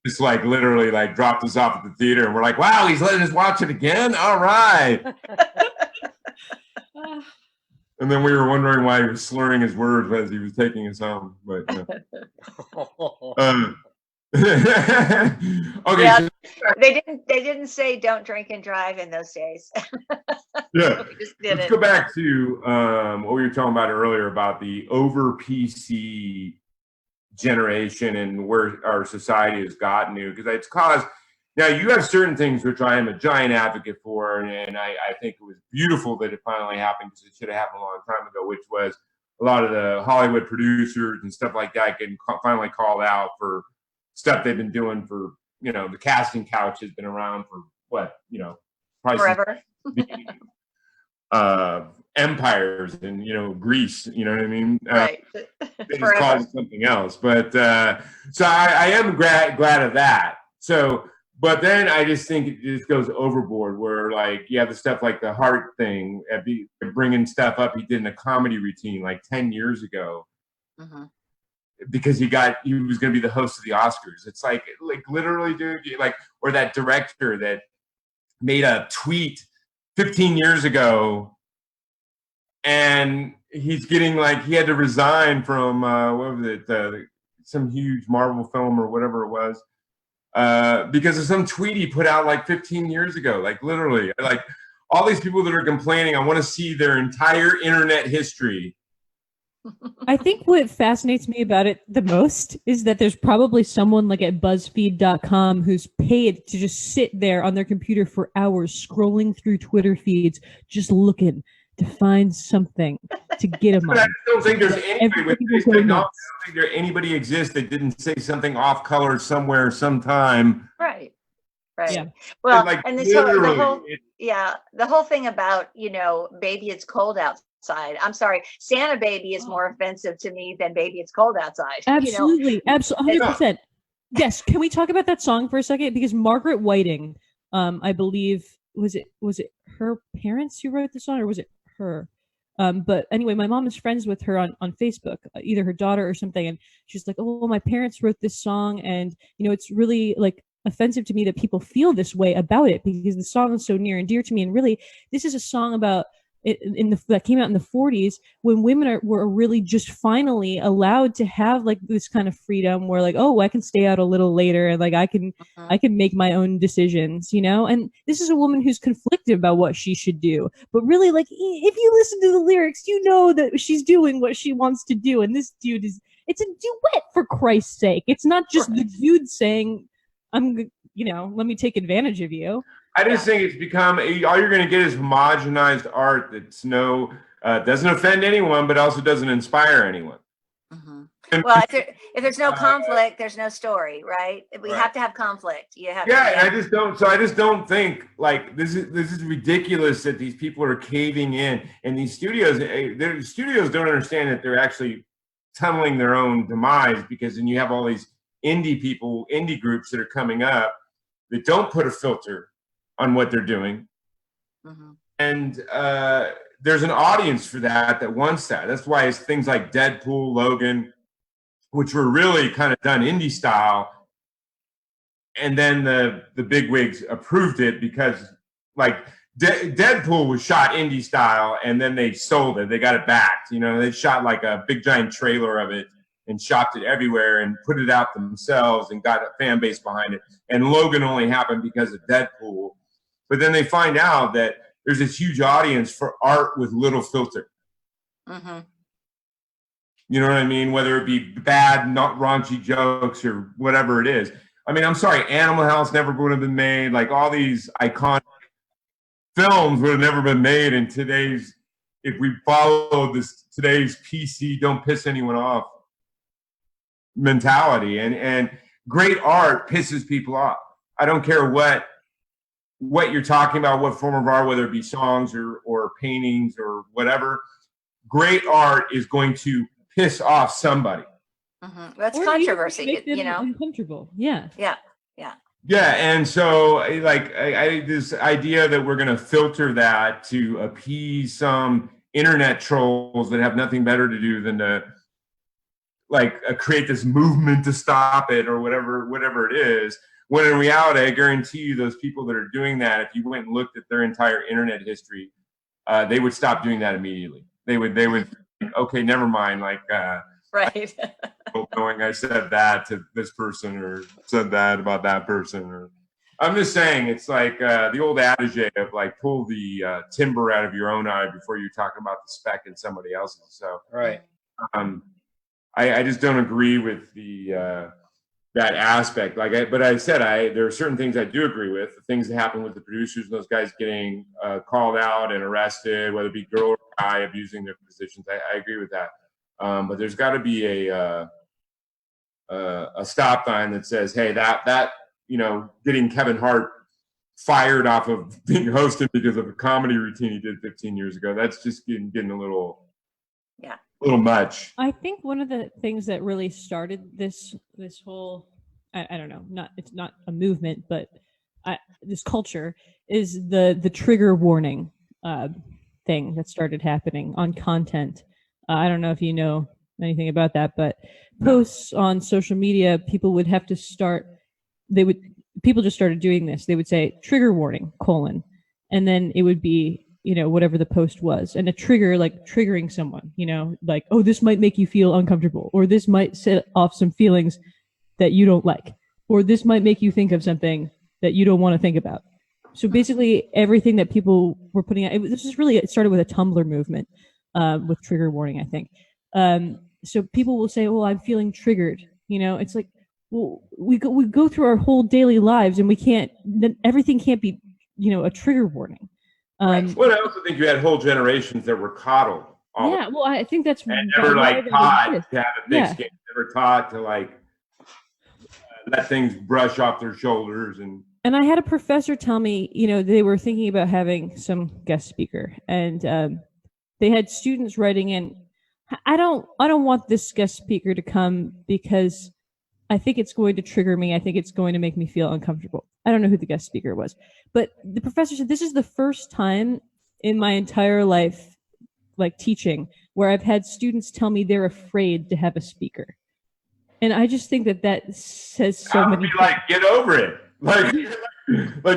B: Just like literally like dropped us off at the theater and we're like, wow, he's letting us watch it again? All right. And then we were wondering why he was slurring his words as he was taking us home. But okay.
H: Yeah,
B: So,
H: they didn't say don't drink and drive in those days.
B: yeah.
H: We just did
B: Let's
H: it.
B: go back to what we were talking about earlier about the over PC generation and where our society has gotten to, because it's caused. Now, you have certain things which I am a giant advocate for, and I think it was beautiful that it finally happened because it should have happened a long time ago, which was a lot of the Hollywood producers and stuff like that getting finally called out for stuff they've been doing for, the casting couch has been around for what, probably
H: Forever.
B: empires and, Greece, you know what I mean?
H: Right.
B: They just called it something else. But so I am glad of that. So, but then I just think it just goes overboard where like you have the stuff like the Hart thing, bringing stuff up he did in a comedy routine like 10 years ago.
H: Mm-hmm.
B: Because he was going to be the host of the Oscars. It's like literally, dude, or that director that made a tweet 15 years ago and he's getting he had to resign from, what was it? Some huge Marvel film or whatever it was. Because of some tweet he put out 15 years ago, literally, all these people that are complaining, I want to see their entire internet history.
G: I think what fascinates me about it the most is that there's probably someone at BuzzFeed.com who's paid to just sit there on their computer for hours scrolling through Twitter feeds, just looking to find something to get them on.
B: But I don't think there's anybody with this technology. I don't think there anybody exists that didn't say something off color somewhere sometime.
H: Right. Right.
G: Yeah.
H: Well,
B: And,
H: and this the whole thing about, baby, it's cold outside. I'm sorry, Santa baby is more offensive to me than baby, it's cold outside.
G: Absolutely. Absolutely. 100%. Yes. Can we talk about that song for a second? Because Margaret Whiting, I believe, was it her parents who wrote the song or was it her? But anyway, my mom is friends with her on Facebook, either her daughter or something, and she's like, "Oh, well, my parents wrote this song, and it's really like offensive to me that people feel this way about it because the song is so near and dear to me. And really, this is a song about that came out in the 40s when women were really just finally allowed to have like this kind of freedom where like, oh, I can stay out a little later and like I can make my own decisions, and this is a woman who's conflicted about what she should do, but really like if you listen to the lyrics that she's doing what she wants to do, and this dude it's a duet, for Christ's sake. It's not just the dude saying let me take advantage of you.
B: I just think it's become all you're going to get is homogenized art that's doesn't offend anyone, but also doesn't inspire anyone.
H: Well, if there's no conflict, there's no story, right? We have to have conflict.
B: I just don't think like this is ridiculous that these people are caving in, and these studios don't understand that they're actually tunneling their own demise, because then you have all these indie groups that are coming up that don't put a filter on what they're doing. And there's an audience for that wants that. That's why it's things like Deadpool, Logan, which were really kind of done indie style. And then the bigwigs approved it because like Deadpool was shot indie style, and then they sold it. They got it back. They shot like a big giant trailer of it and shopped it everywhere and put it out themselves and got a fan base behind it. And Logan only happened because of Deadpool. But then they find out that there's this huge audience for art with little filter. You know what I mean? Whether it be bad, not raunchy jokes or whatever it is. I mean, I'm sorry, Animal House never would have been made. Like all these iconic films would have never been made in if we followed today's PC, don't piss anyone off mentality. And great art pisses people off. I don't care what you're talking about, what form of art, whether it be songs or paintings or whatever. Great art is going to piss off somebody.
H: That's controversy,
G: uncomfortable. Yeah.
B: And so like this idea that we're going to filter that to appease some internet trolls that have nothing better to do than to create this movement to stop it or whatever it is. When in reality, I guarantee you those people that are doing that, if you went and looked at their entire internet history, they would stop doing that immediately. They would, okay, never mind.
H: Right.
B: Knowing I said that to this person or said that about that person. Or I'm just saying, it's like the old adage of like, pull the timber out of your own eye before you're talking about the speck in somebody else's. So,
A: right.
B: I just don't agree with that aspect. But I said there are certain things I do agree with. The things that happen with the producers and those guys getting called out and arrested, whether it be girl or guy abusing their positions, I agree with that. But there's got to be a stop sign that says, hey, that getting Kevin Hart fired off of being hosted because of a comedy routine he did 15 years ago, that's just getting a little much.
G: I think one of the things that really started this whole, I don't know, it's not a movement, but this culture is the trigger warning thing that started happening on content. I don't know if you know anything about that, but posts on social media, people would have to people just started doing this. They would say trigger warning, : and then it would be whatever the post was, and a trigger, like triggering someone, like, oh, this might make you feel uncomfortable, or this might set off some feelings that you don't like, or this might make you think of something that you don't want to think about. So basically everything that people were putting out, it started with a Tumblr movement with trigger warning, I think. So people will say, oh, I'm feeling triggered. It's like, well, we go through our whole daily lives and everything can't be, a trigger warning.
B: Well, I also think you had whole generations that were coddled.
G: Well, I think that's
B: and never taught to have a thick skin. Never taught to let things brush off their shoulders.
G: And I had a professor tell me, they were thinking about having some guest speaker, and they had students writing in, I don't want this guest speaker to come because I think it's going to trigger me. I think it's going to make me feel uncomfortable. I don't know who the guest speaker was, but the professor said, this is the first time in my entire life like teaching where I've had students tell me they're afraid to have a speaker. And I just think that says so many.
B: Be like, get over it. Like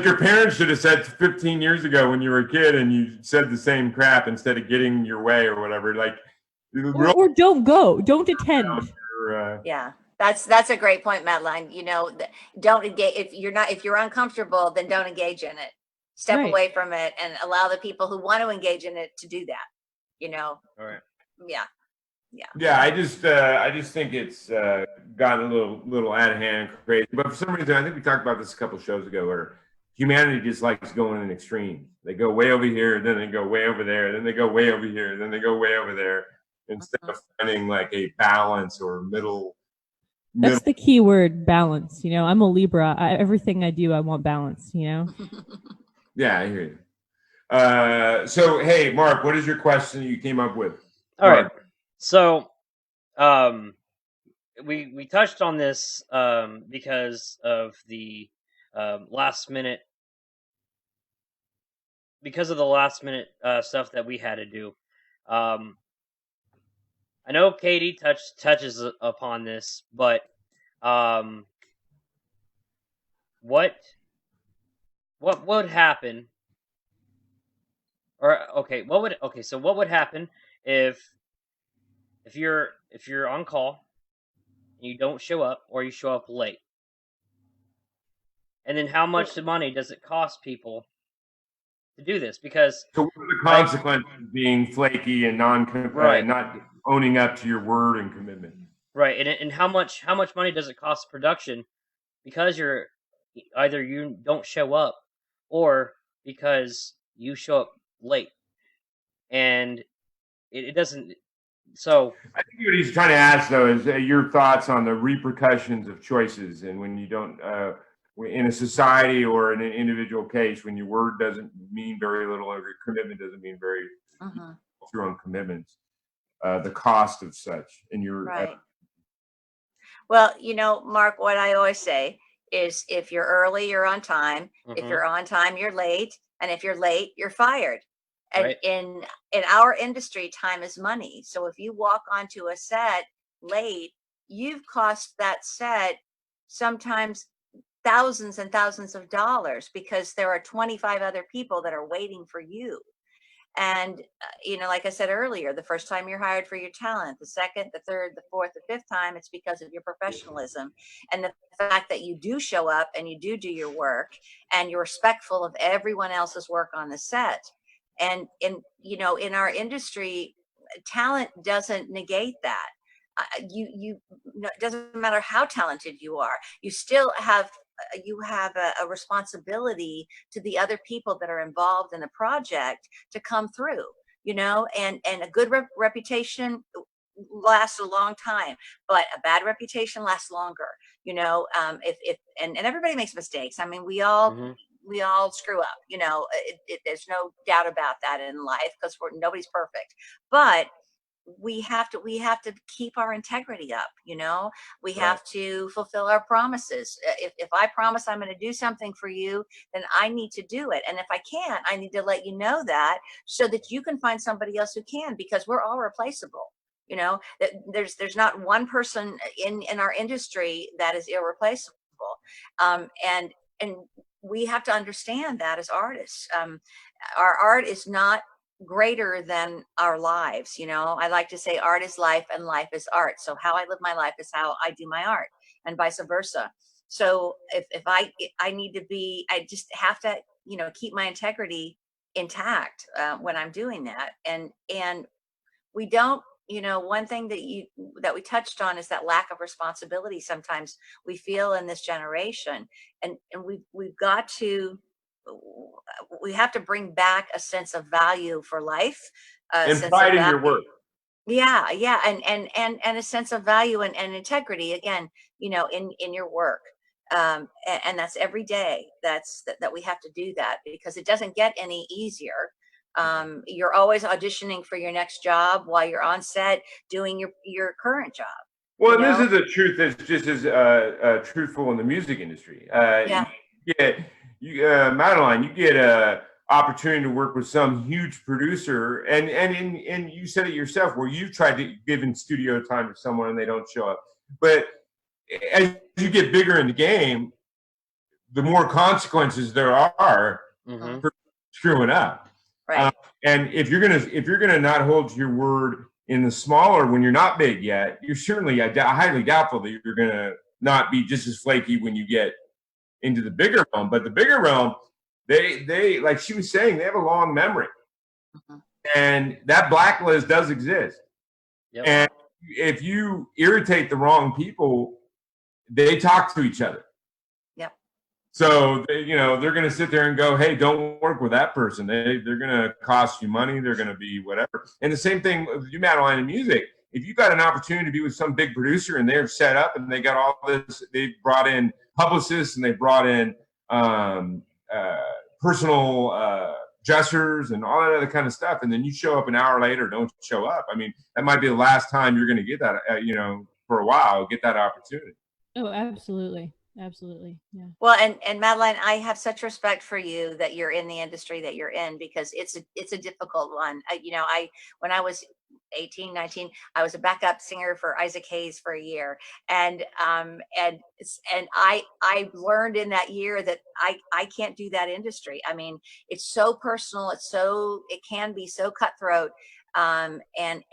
B: your parents should have said 15 years ago when you were a kid and you said the same crap instead of getting your way or whatever. Like,
G: or don't go, don't attend.
H: Yeah, that's a great point, Madeline. You know, don't engage if you're uncomfortable, then don't engage in it. Step away from it and allow the people who want to engage in it to do that. You know.
A: All right.
H: Yeah.
B: Yeah, I just think it's gotten a little out of hand, crazy. But for some reason, I think we talked about this a couple of shows ago, where humanity just likes going in extremes. They go way over here, then they go way over there, then they go way over here, then they go way over there, instead of finding like a balance or middle.
G: That's the key word, balance. You know, I'm a Libra. Everything I do, I want balance. You know.
B: Yeah, I hear you. So, hey, Mark, what is your question you came up with?
A: All right. So, we touched on this because of the last minute stuff that we had to do. I know Katie touches upon this, but what would happen? So what would happen if you're on call and you don't show up or you show up late? And then how much money does it cost people to do this? Because
B: so what are the consequences of being flaky and not owning up to your word and commitment?
A: Right. And how much money does it cost production because you don't show up or because you show up late? And it doesn't. So
B: I think what he's trying to ask, though, is your thoughts on the repercussions of choices, and when you don't, in a society or in an individual case, when your word doesn't mean very little, or your commitment doesn't mean very your own commitments, the cost of such, and your
H: right. Well, you know, Mark, what I always say is, if you're early, you're on time. If you're on time, you're late, and if you're late, you're fired. And in our industry, time is money. So if you walk onto a set late, you've cost that set sometimes thousands and thousands of dollars, because there are 25 other people that are waiting for you. And, you know, like I said earlier, the first time you're hired for your talent, the second, the third, the fourth, the fifth time, it's because of your professionalism and the fact that you do show up and you do your work and you're respectful of everyone else's work on the set. And you know, in our industry, talent doesn't negate that. It doesn't matter how talented you are, you still have a responsibility to the other people that are involved in the project to come through, you know, and a good reputation lasts a long time, but a bad reputation lasts longer, you know. And everybody makes mistakes. I mean, we all screw up, you know. There's no doubt about that in life, because nobody's perfect, but we have to keep our integrity up, you know. We have to fulfill our promises. If I promise I'm going to do something for you, then I need to do it. And if I can't, I need to let you know that, so that you can find somebody else who can, because we're all replaceable. You know, there's not one person in our industry that is irreplaceable. And we have to understand that as artists. Our art is not greater than our lives. You know, I like to say art is life and life is art. So how I live my life is how I do my art, and vice versa. So if I need to be, I just have to, you know, keep my integrity intact when I'm doing that. And we don't, you know, one thing that we touched on is that lack of responsibility sometimes we feel in this generation, and we have to bring back a sense of value for life,
B: and pride in your work.
H: Yeah, and a sense of value and integrity, again, you know, in your work. And that's every day. That we have to do that, because it doesn't get any easier. You're always auditioning for your next job while you're on set doing your current job.
B: Well, and this is the truth that's just as truthful in the music industry. Madeline, you get opportunity to work with some huge producer, and you said it yourself, where you've tried to give in studio time to someone and they don't show up. But as you get bigger in the game, the more consequences there are for screwing up.
H: Right.
B: And if you're gonna not hold to your word in the smaller, when you're not big yet, you're certainly highly doubtful that you're gonna not be just as flaky when you get into the bigger realm. But the bigger realm, they like she was saying, they have a long memory, and that blacklist does exist.
A: Yep.
B: And if you irritate the wrong people, they talk to each other.
H: Yep.
B: So they're going to sit there and go, "Hey, don't work with that person. They're going to cost you money. They're going to be whatever." And the same thing with you, Madeline, in music. If you've got an opportunity to be with some big producer and they're set up and they got all this, they brought in publicists and they brought in personal dressers and all that other kind of stuff, and then you show up an hour later, don't show up. I mean, that might be the last time you're going to get that, for a while, get that opportunity.
G: Oh, absolutely. Absolutely. Yeah.
H: Well, and Madeline, I have such respect for you that you're in the industry that you're in, because it's a difficult one. When I was 18, 19, I was a backup singer for Isaac Hayes for a year. And I learned in that year that I can't do that industry. I mean, it's so personal. It can be so cutthroat. And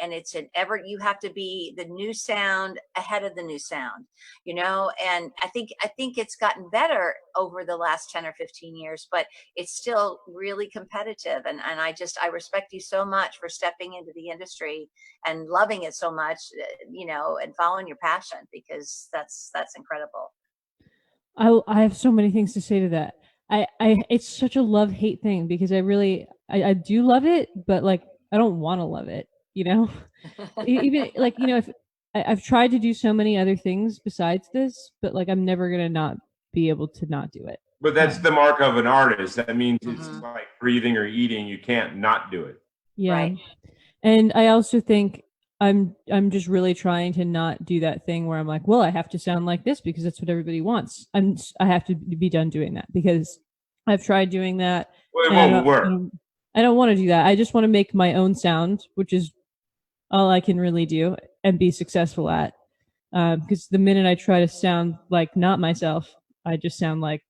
H: it's you have to be the new sound ahead of the new sound, and I think it's gotten better over the last 10 or 15 years, but it's still really competitive. And I respect you so much for stepping into the industry and loving it so much, and following your passion, because that's incredible.
G: I have so many things to say to that. It's such a love-hate thing, because I do love it, but like, I don't want to love it, even like, if I've tried to do so many other things besides this, but like, I'm never going to not be able to not do it.
B: But that's the mark of an artist. That means it's like breathing or eating. You can't not do it.
G: Yeah.
H: Right.
G: And I also think I'm just really trying to not do that thing where I'm like, well, I have to sound like this because that's what everybody wants. I have to be done doing that, because I've tried doing that.
B: Well, it won't work.
G: I don't want to do that. I just want to make my own sound, which is all I can really do and be successful at. Because the minute I try to sound like not myself, I just sound like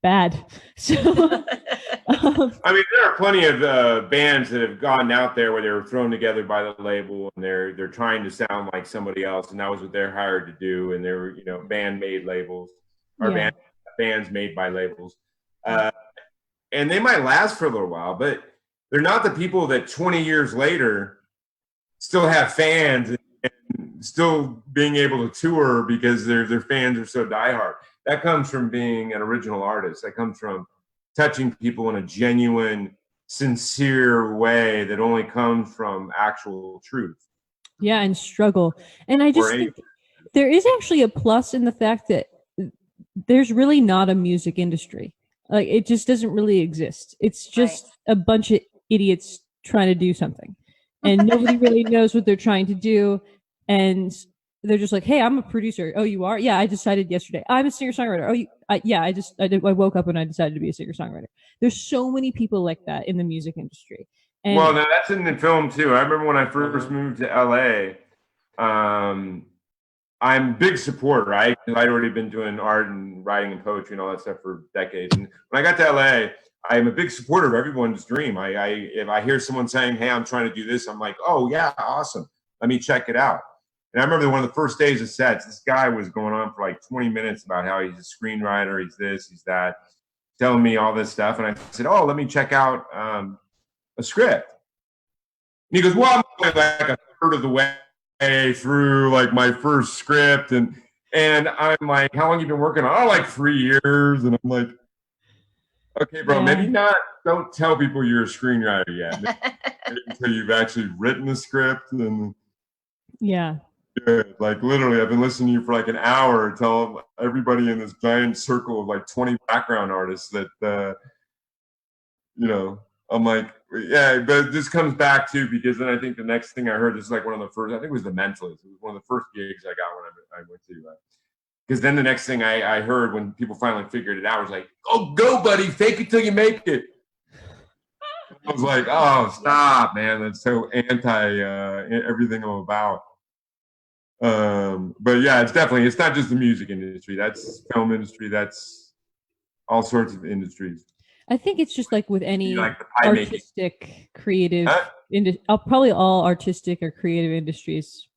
G: bad. So,
B: I mean, there are plenty of bands that have gone out there where they were thrown together by the label, and they're trying to sound like somebody else, and that was what they're hired to do. And they were, band-made labels, or bands made by labels. And they might last for a little while, but they're not the people that 20 years later still have fans and still being able to tour because their fans are so diehard. That comes from being an original artist. That comes from touching people in a genuine, sincere way that only comes from actual truth.
G: Yeah, and struggle. And I just think there is actually a plus in the fact that there's really not a music industry. Like, it just doesn't really exist. It's just a bunch of idiots trying to do something, and nobody really knows what they're trying to do. And they're just like, "Hey, I'm a producer." "Oh, you are?" "Yeah, I decided yesterday." "I'm a singer-songwriter." "I woke up and I decided to be a singer-songwriter." There's so many people like that in the music industry. And
B: well, now that's in the film too. I remember when I first moved to LA. I'm a big supporter, right? I'd already been doing art and writing and poetry and all that stuff for decades. And when I got to LA, I'm a big supporter of everyone's dream. If I hear someone saying, "Hey, I'm trying to do this," I'm like, "Oh yeah, awesome. Let me check it out." And I remember one of the first days of sets, this guy was going on for like 20 minutes about how he's a screenwriter, he's this, he's that, telling me all this stuff. And I said, "Oh, let me check out a script." And he goes, "Well, I'm only like a third of the way through like my first script." And I'm like, "How long you been working on?" "Oh, like 3 years." And I'm like, "Okay, bro, maybe not. Don't tell people you're a screenwriter yet. Maybe until you've actually written the script." And
G: yeah,
B: like literally, I've been listening to you for like an hour. Tell everybody in this giant circle of like 20 background artists that, I'm like, yeah, but this comes back to, because then I think the next thing I heard, this is like one of the first, I think it was The Mentalist. It was one of the first gigs I got when I went to. Because then the next thing I heard when people finally figured it out was like, "Oh, go, buddy, fake it till you make it." I was like, oh, stop, man. That's so anti everything I'm about. But yeah, it's not just the music industry. That's film industry. That's all sorts of industries.
G: I think it's just like with any
B: Like the pie making.
G: artistic, creative,
B: Huh?
G: probably all artistic or creative industries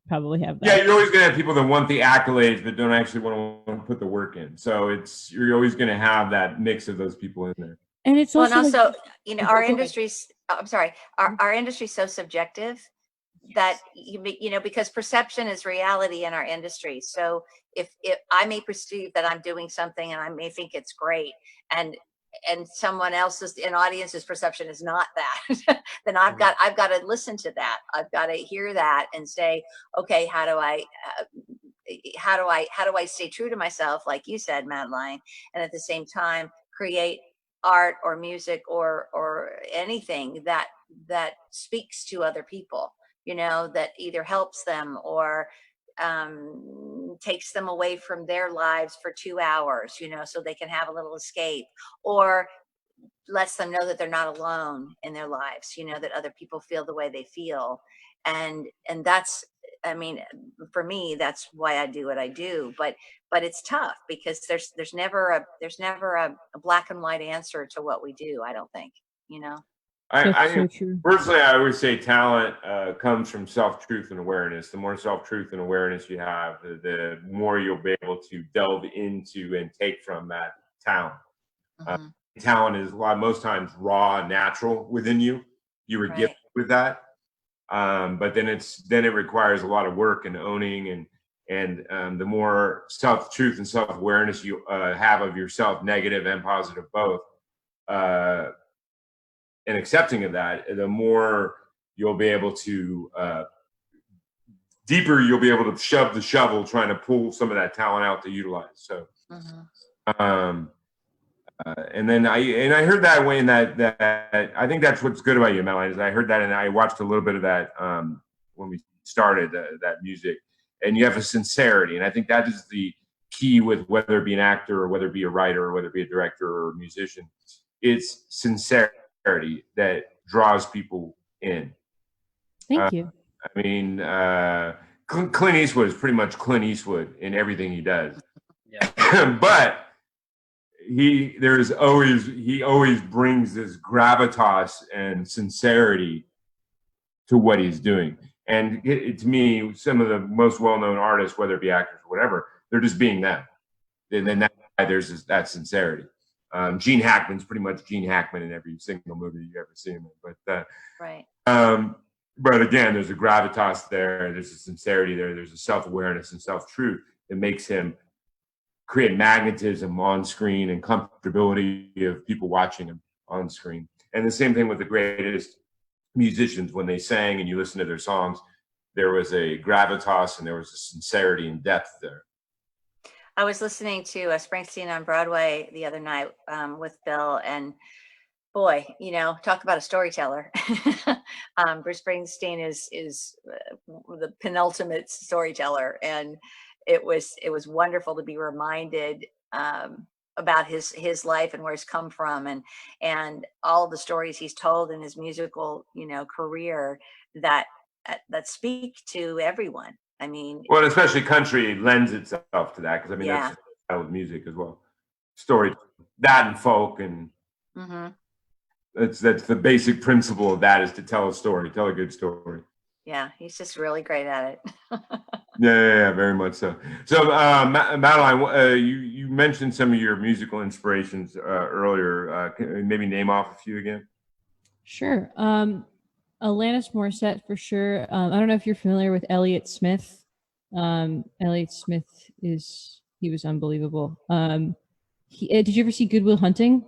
G: probably have that.
B: Yeah, you're always gonna have people that want the accolades but don't actually want to put the work in. So you're always gonna have that mix of those people in there.
G: And it's also,
H: well, and also,
G: like,
H: you know, our industry's, I'm sorry, our industry's so subjective that you know, because perception is reality in our industry. So if I may perceive that I'm doing something and I may think it's great, and someone else's, an audience's perception is not that, then I've got to listen to that. I've got to hear that and say, okay, how do I stay true to myself, like you said, Madeline, and at the same time create art or music or anything that speaks to other people, you know, that either helps them or takes them away from their lives for 2 hours, you know, so they can have a little escape, or lets them know that they're not alone in their lives, you know, that other people feel the way they feel. And that's, I mean, for me, that's why I do what I do. But it's tough because there's never a black and white answer to what we do, I don't think, you know.
B: I personally, I always say talent comes from self-truth and awareness. The more self-truth and awareness you have, the more you'll be able to delve into and take from that talent. Talent is most times raw and natural within you. You were gifted with that, but then it requires a lot of work and owning, and the more self-truth and self-awareness you have of yourself, negative and positive both, and accepting of that, the more you'll be able to deeper you'll be able to shove the shovel trying to pull some of that talent out to utilize. So and then I heard that way, in that I think that's what's good about you, Madeline, is I heard that, and I watched a little bit of that when we started that music, and you have a sincerity, and I think that is the key with whether it be an actor or whether it be a writer or whether it be a director or a musician. It's sincerity that draws people in.
G: Thank you.
B: I mean, Clint Eastwood is pretty much Clint Eastwood in everything he does. Yeah. But he always brings this gravitas and sincerity to what he's doing. And to me, some of the most well-known artists, whether it be actors or whatever, they're just being them. And then that's why there's that sincerity. Gene Hackman's pretty much Gene Hackman in every single movie you ever see him in. But but again, there's a gravitas there, there's a sincerity there, there's a self-awareness and self-truth that makes him create magnetism on screen and comfortability of people watching him on screen. And the same thing with the greatest musicians. When they sang and you listen to their songs, there was a gravitas and there was a sincerity and depth there.
H: I was listening to Springsteen on Broadway the other night with Bill, and boy, you know, talk about a storyteller. Bruce Springsteen is the penultimate storyteller, and it was wonderful to be reminded about his life and where he's come from, and all the stories he's told in his musical, you know, career that speak to everyone. I mean,
B: well, especially country lends itself to that, because I mean that's the style of music as well. Story, that and folk, and that's the basic principle of that, is to tell a story, tell a good story.
H: Yeah, he's just really great at it.
B: Yeah, very much so. So, Madeline, you mentioned some of your musical inspirations earlier. Can you maybe name off a few again?
G: Sure. Alanis Morissette for sure. I don't know if you're familiar with Elliott Smith. Elliott Smith he was unbelievable. Did you ever see Good Will Hunting?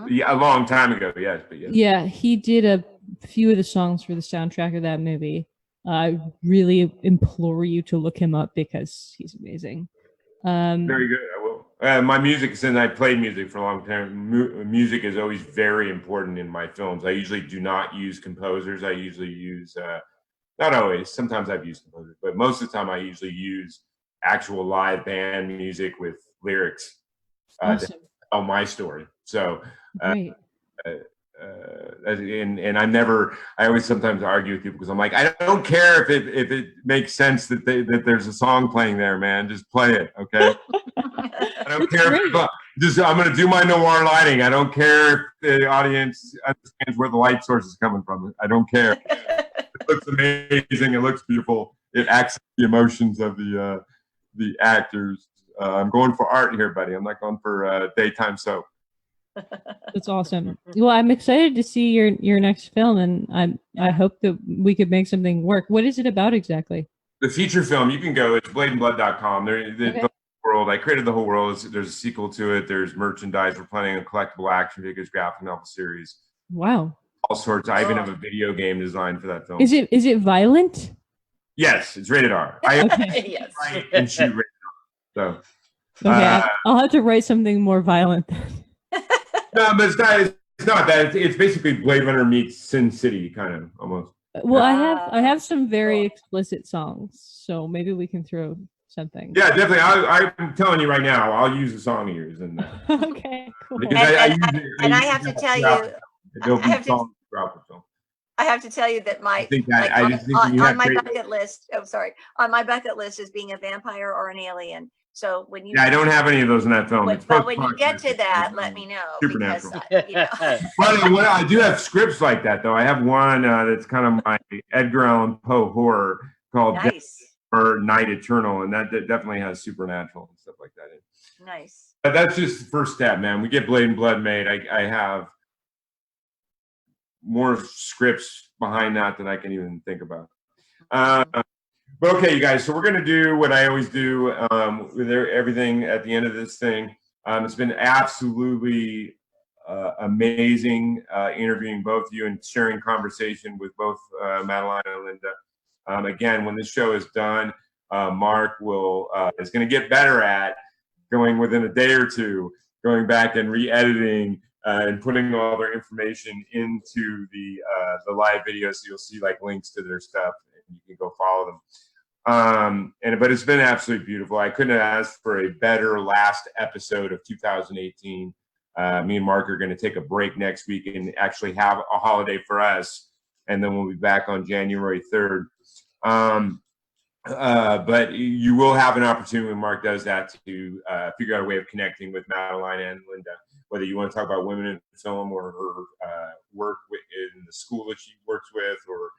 B: Yeah, a long time ago, yes, but yes.
G: Yeah, he did a few of the songs for the soundtrack of that movie. I really implore you to look him up because he's amazing.
B: Very good. I will. My music, since I played music for a long time, music is always very important in my films. I usually do not use composers. I usually use, not always, sometimes I've used composers, but most of the time I usually use actual live band music with lyrics to tell my story. So and I always sometimes argue with people because I'm like, I don't care if it makes sense that there's a song playing there, man. Just play it, okay? I don't care. I'm going to do my noir lighting. I don't care if the audience understands where the light source is coming from. I don't care. It looks amazing. It looks beautiful. It acts the emotions of the actors. I'm going for art here, buddy. I'm not going for daytime soap.
G: That's awesome. Well, I'm excited to see your next film, and I hope that we could make something work. What is it about exactly?
B: The feature film, you can go. It's bladeandblood.com.
G: Okay.
B: The world. I created the whole world. There's a sequel to it. There's merchandise. We're planning a collectible action figures graphic novel series.
G: Wow.
B: All sorts. I even have a video game designed for that film.
G: Is it violent?
B: Yes, it's rated R.
G: Okay.
H: Yes.
B: And shoot rated R. So.
G: Okay, I'll have to write something more violent.
B: No, but it's not that. It's basically Blade Runner meets Sin City, kind of almost.
G: Well, I have some very explicit songs, so maybe we can throw something.
B: Yeah, definitely. I'm telling you right now, I'll use a song of yours in that.
G: Okay, cool.
B: Because
H: I have to tell you,
B: there'll be songs throughout the film.
H: I have to tell you that on my bucket list. Oh, sorry. On my bucket list is being a vampire or an alien. So when you,
B: I don't have any of those in that film.
H: But when you get to that, let me know.
B: Supernatural.
H: Because,
B: Well, I do have scripts like that, though. I have one that's kind of my Edgar Allan Poe horror called
H: nice.
B: Or Night Eternal, and that definitely has supernatural and stuff like that in it.
H: Nice.
B: But that's just the first step, man. We get Blade and Blood made. I have more scripts behind that than I can even think about. But okay, you guys, so we're going to do what I always do with everything at the end of this thing. It's been absolutely amazing interviewing both of you and sharing conversation with both Madeline and Linda. Again, when this show is done, Mark is going to get better at going within a day or two, going back and re-editing and putting all their information into the live videos. So you'll see like links to their stuff, and you can go follow them. But it's been absolutely beautiful. I couldn't have asked for a better last episode of 2018. Me and Mark are going to take a break next week and actually have a holiday for us, and then we'll be back on January 3rd. But you will have an opportunity when Mark does that to figure out a way of connecting with Madeline and Linda, whether you want to talk about women in film or her work in the school that she works with, or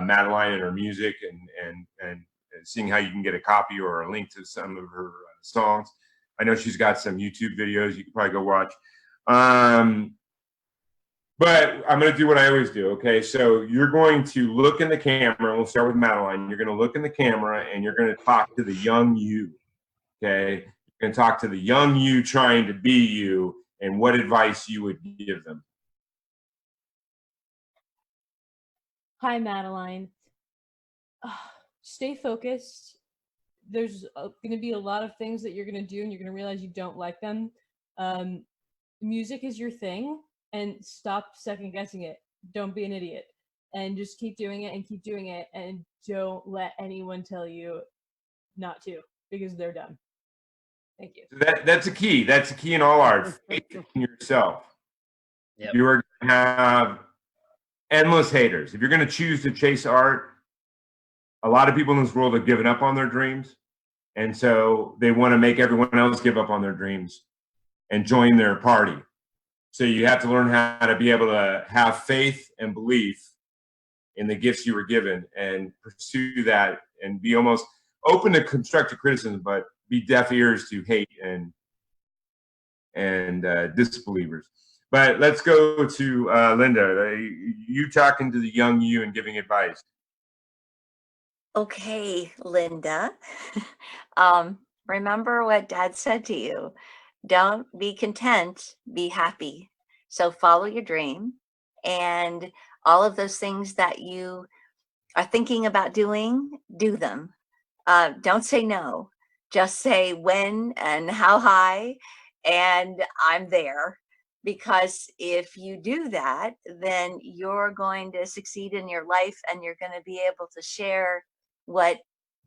B: Madeline and her music, and seeing how you can get a copy or a link to some of her songs. I know she's got some YouTube videos you can probably go watch. But I'm going to do what I always do, okay? So you're going to look in the camera. We'll start with Madeline. You're going to look in the camera, and you're going to talk to the young you, okay? You're going to talk to the young you trying to be you and what advice you would give them.
G: Hi, Madeline. Stay focused. There's going to be a lot of things that you're going to do, and you're going to realize you don't like them. Music is your thing, and stop second guessing it. Don't be an idiot, and just keep doing it, and don't let anyone tell you not to, because they're dumb. Thank you.
B: That's a key. That's a key in all art. Faith in yourself.
A: Yep.
B: You are going to have endless haters. If you're going to choose to chase art, a lot of people in this world have given up on their dreams. And so they want to make everyone else give up on their dreams and join their party. So you have to learn how to be able to have faith and belief in the gifts you were given and pursue that and be almost open to constructive criticism, but be deaf ears to hate and disbelievers. But let's go to Linda. You talking to the young you and giving advice.
H: Okay, Linda. Remember what Dad said to you. Don't be content, be happy. So follow your dream, and all of those things that you are thinking about doing, do them. Don't say no. Just say when and how high, and I'm there. Because if you do that, then you're going to succeed in your life, and you're going to be able to share what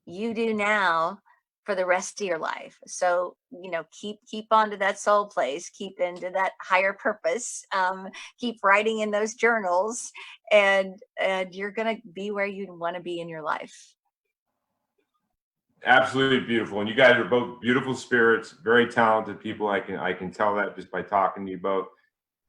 H: you do now for the rest of your life. So, you know, keep on to that soul place, keep into that higher purpose, keep writing in those journals, and you're going to be where you want to be in your life.
B: Absolutely beautiful. And you guys are both beautiful spirits, very talented people. I can tell that just by talking to you both.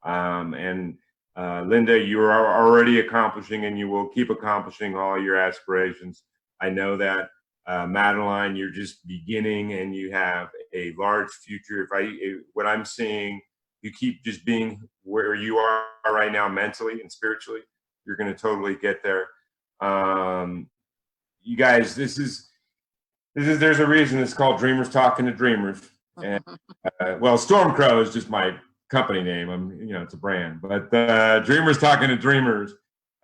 B: Linda, you are already accomplishing, and you will keep accomplishing all your aspirations. I know that. Madeline, you're just beginning, and you have a large future. What I'm seeing, you keep just being where you are right now, mentally and spiritually, you're going to totally get there. You guys, there's a reason it's called Dreamers Talking to Dreamers. And well, StormCrow is just my company name. It's a brand, but Dreamers Talking to Dreamers,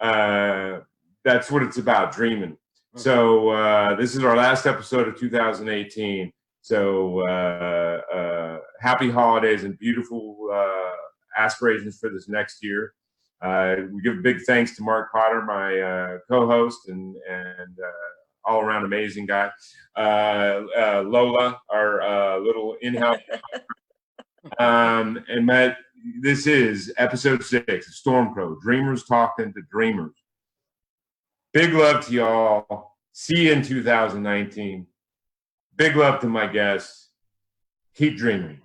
B: that's what it's about, dreaming. So this is our last episode of 2018. So happy holidays and beautiful aspirations for this next year. We give a big thanks to Mark Potter, my co-host and all around amazing guy. Lola, our little in-house. And Matt, this is episode 6 of StormCrow, Dreamers Talking to Dreamers. Big love to y'all. See you in 2019. Big love to my guests. Keep dreaming.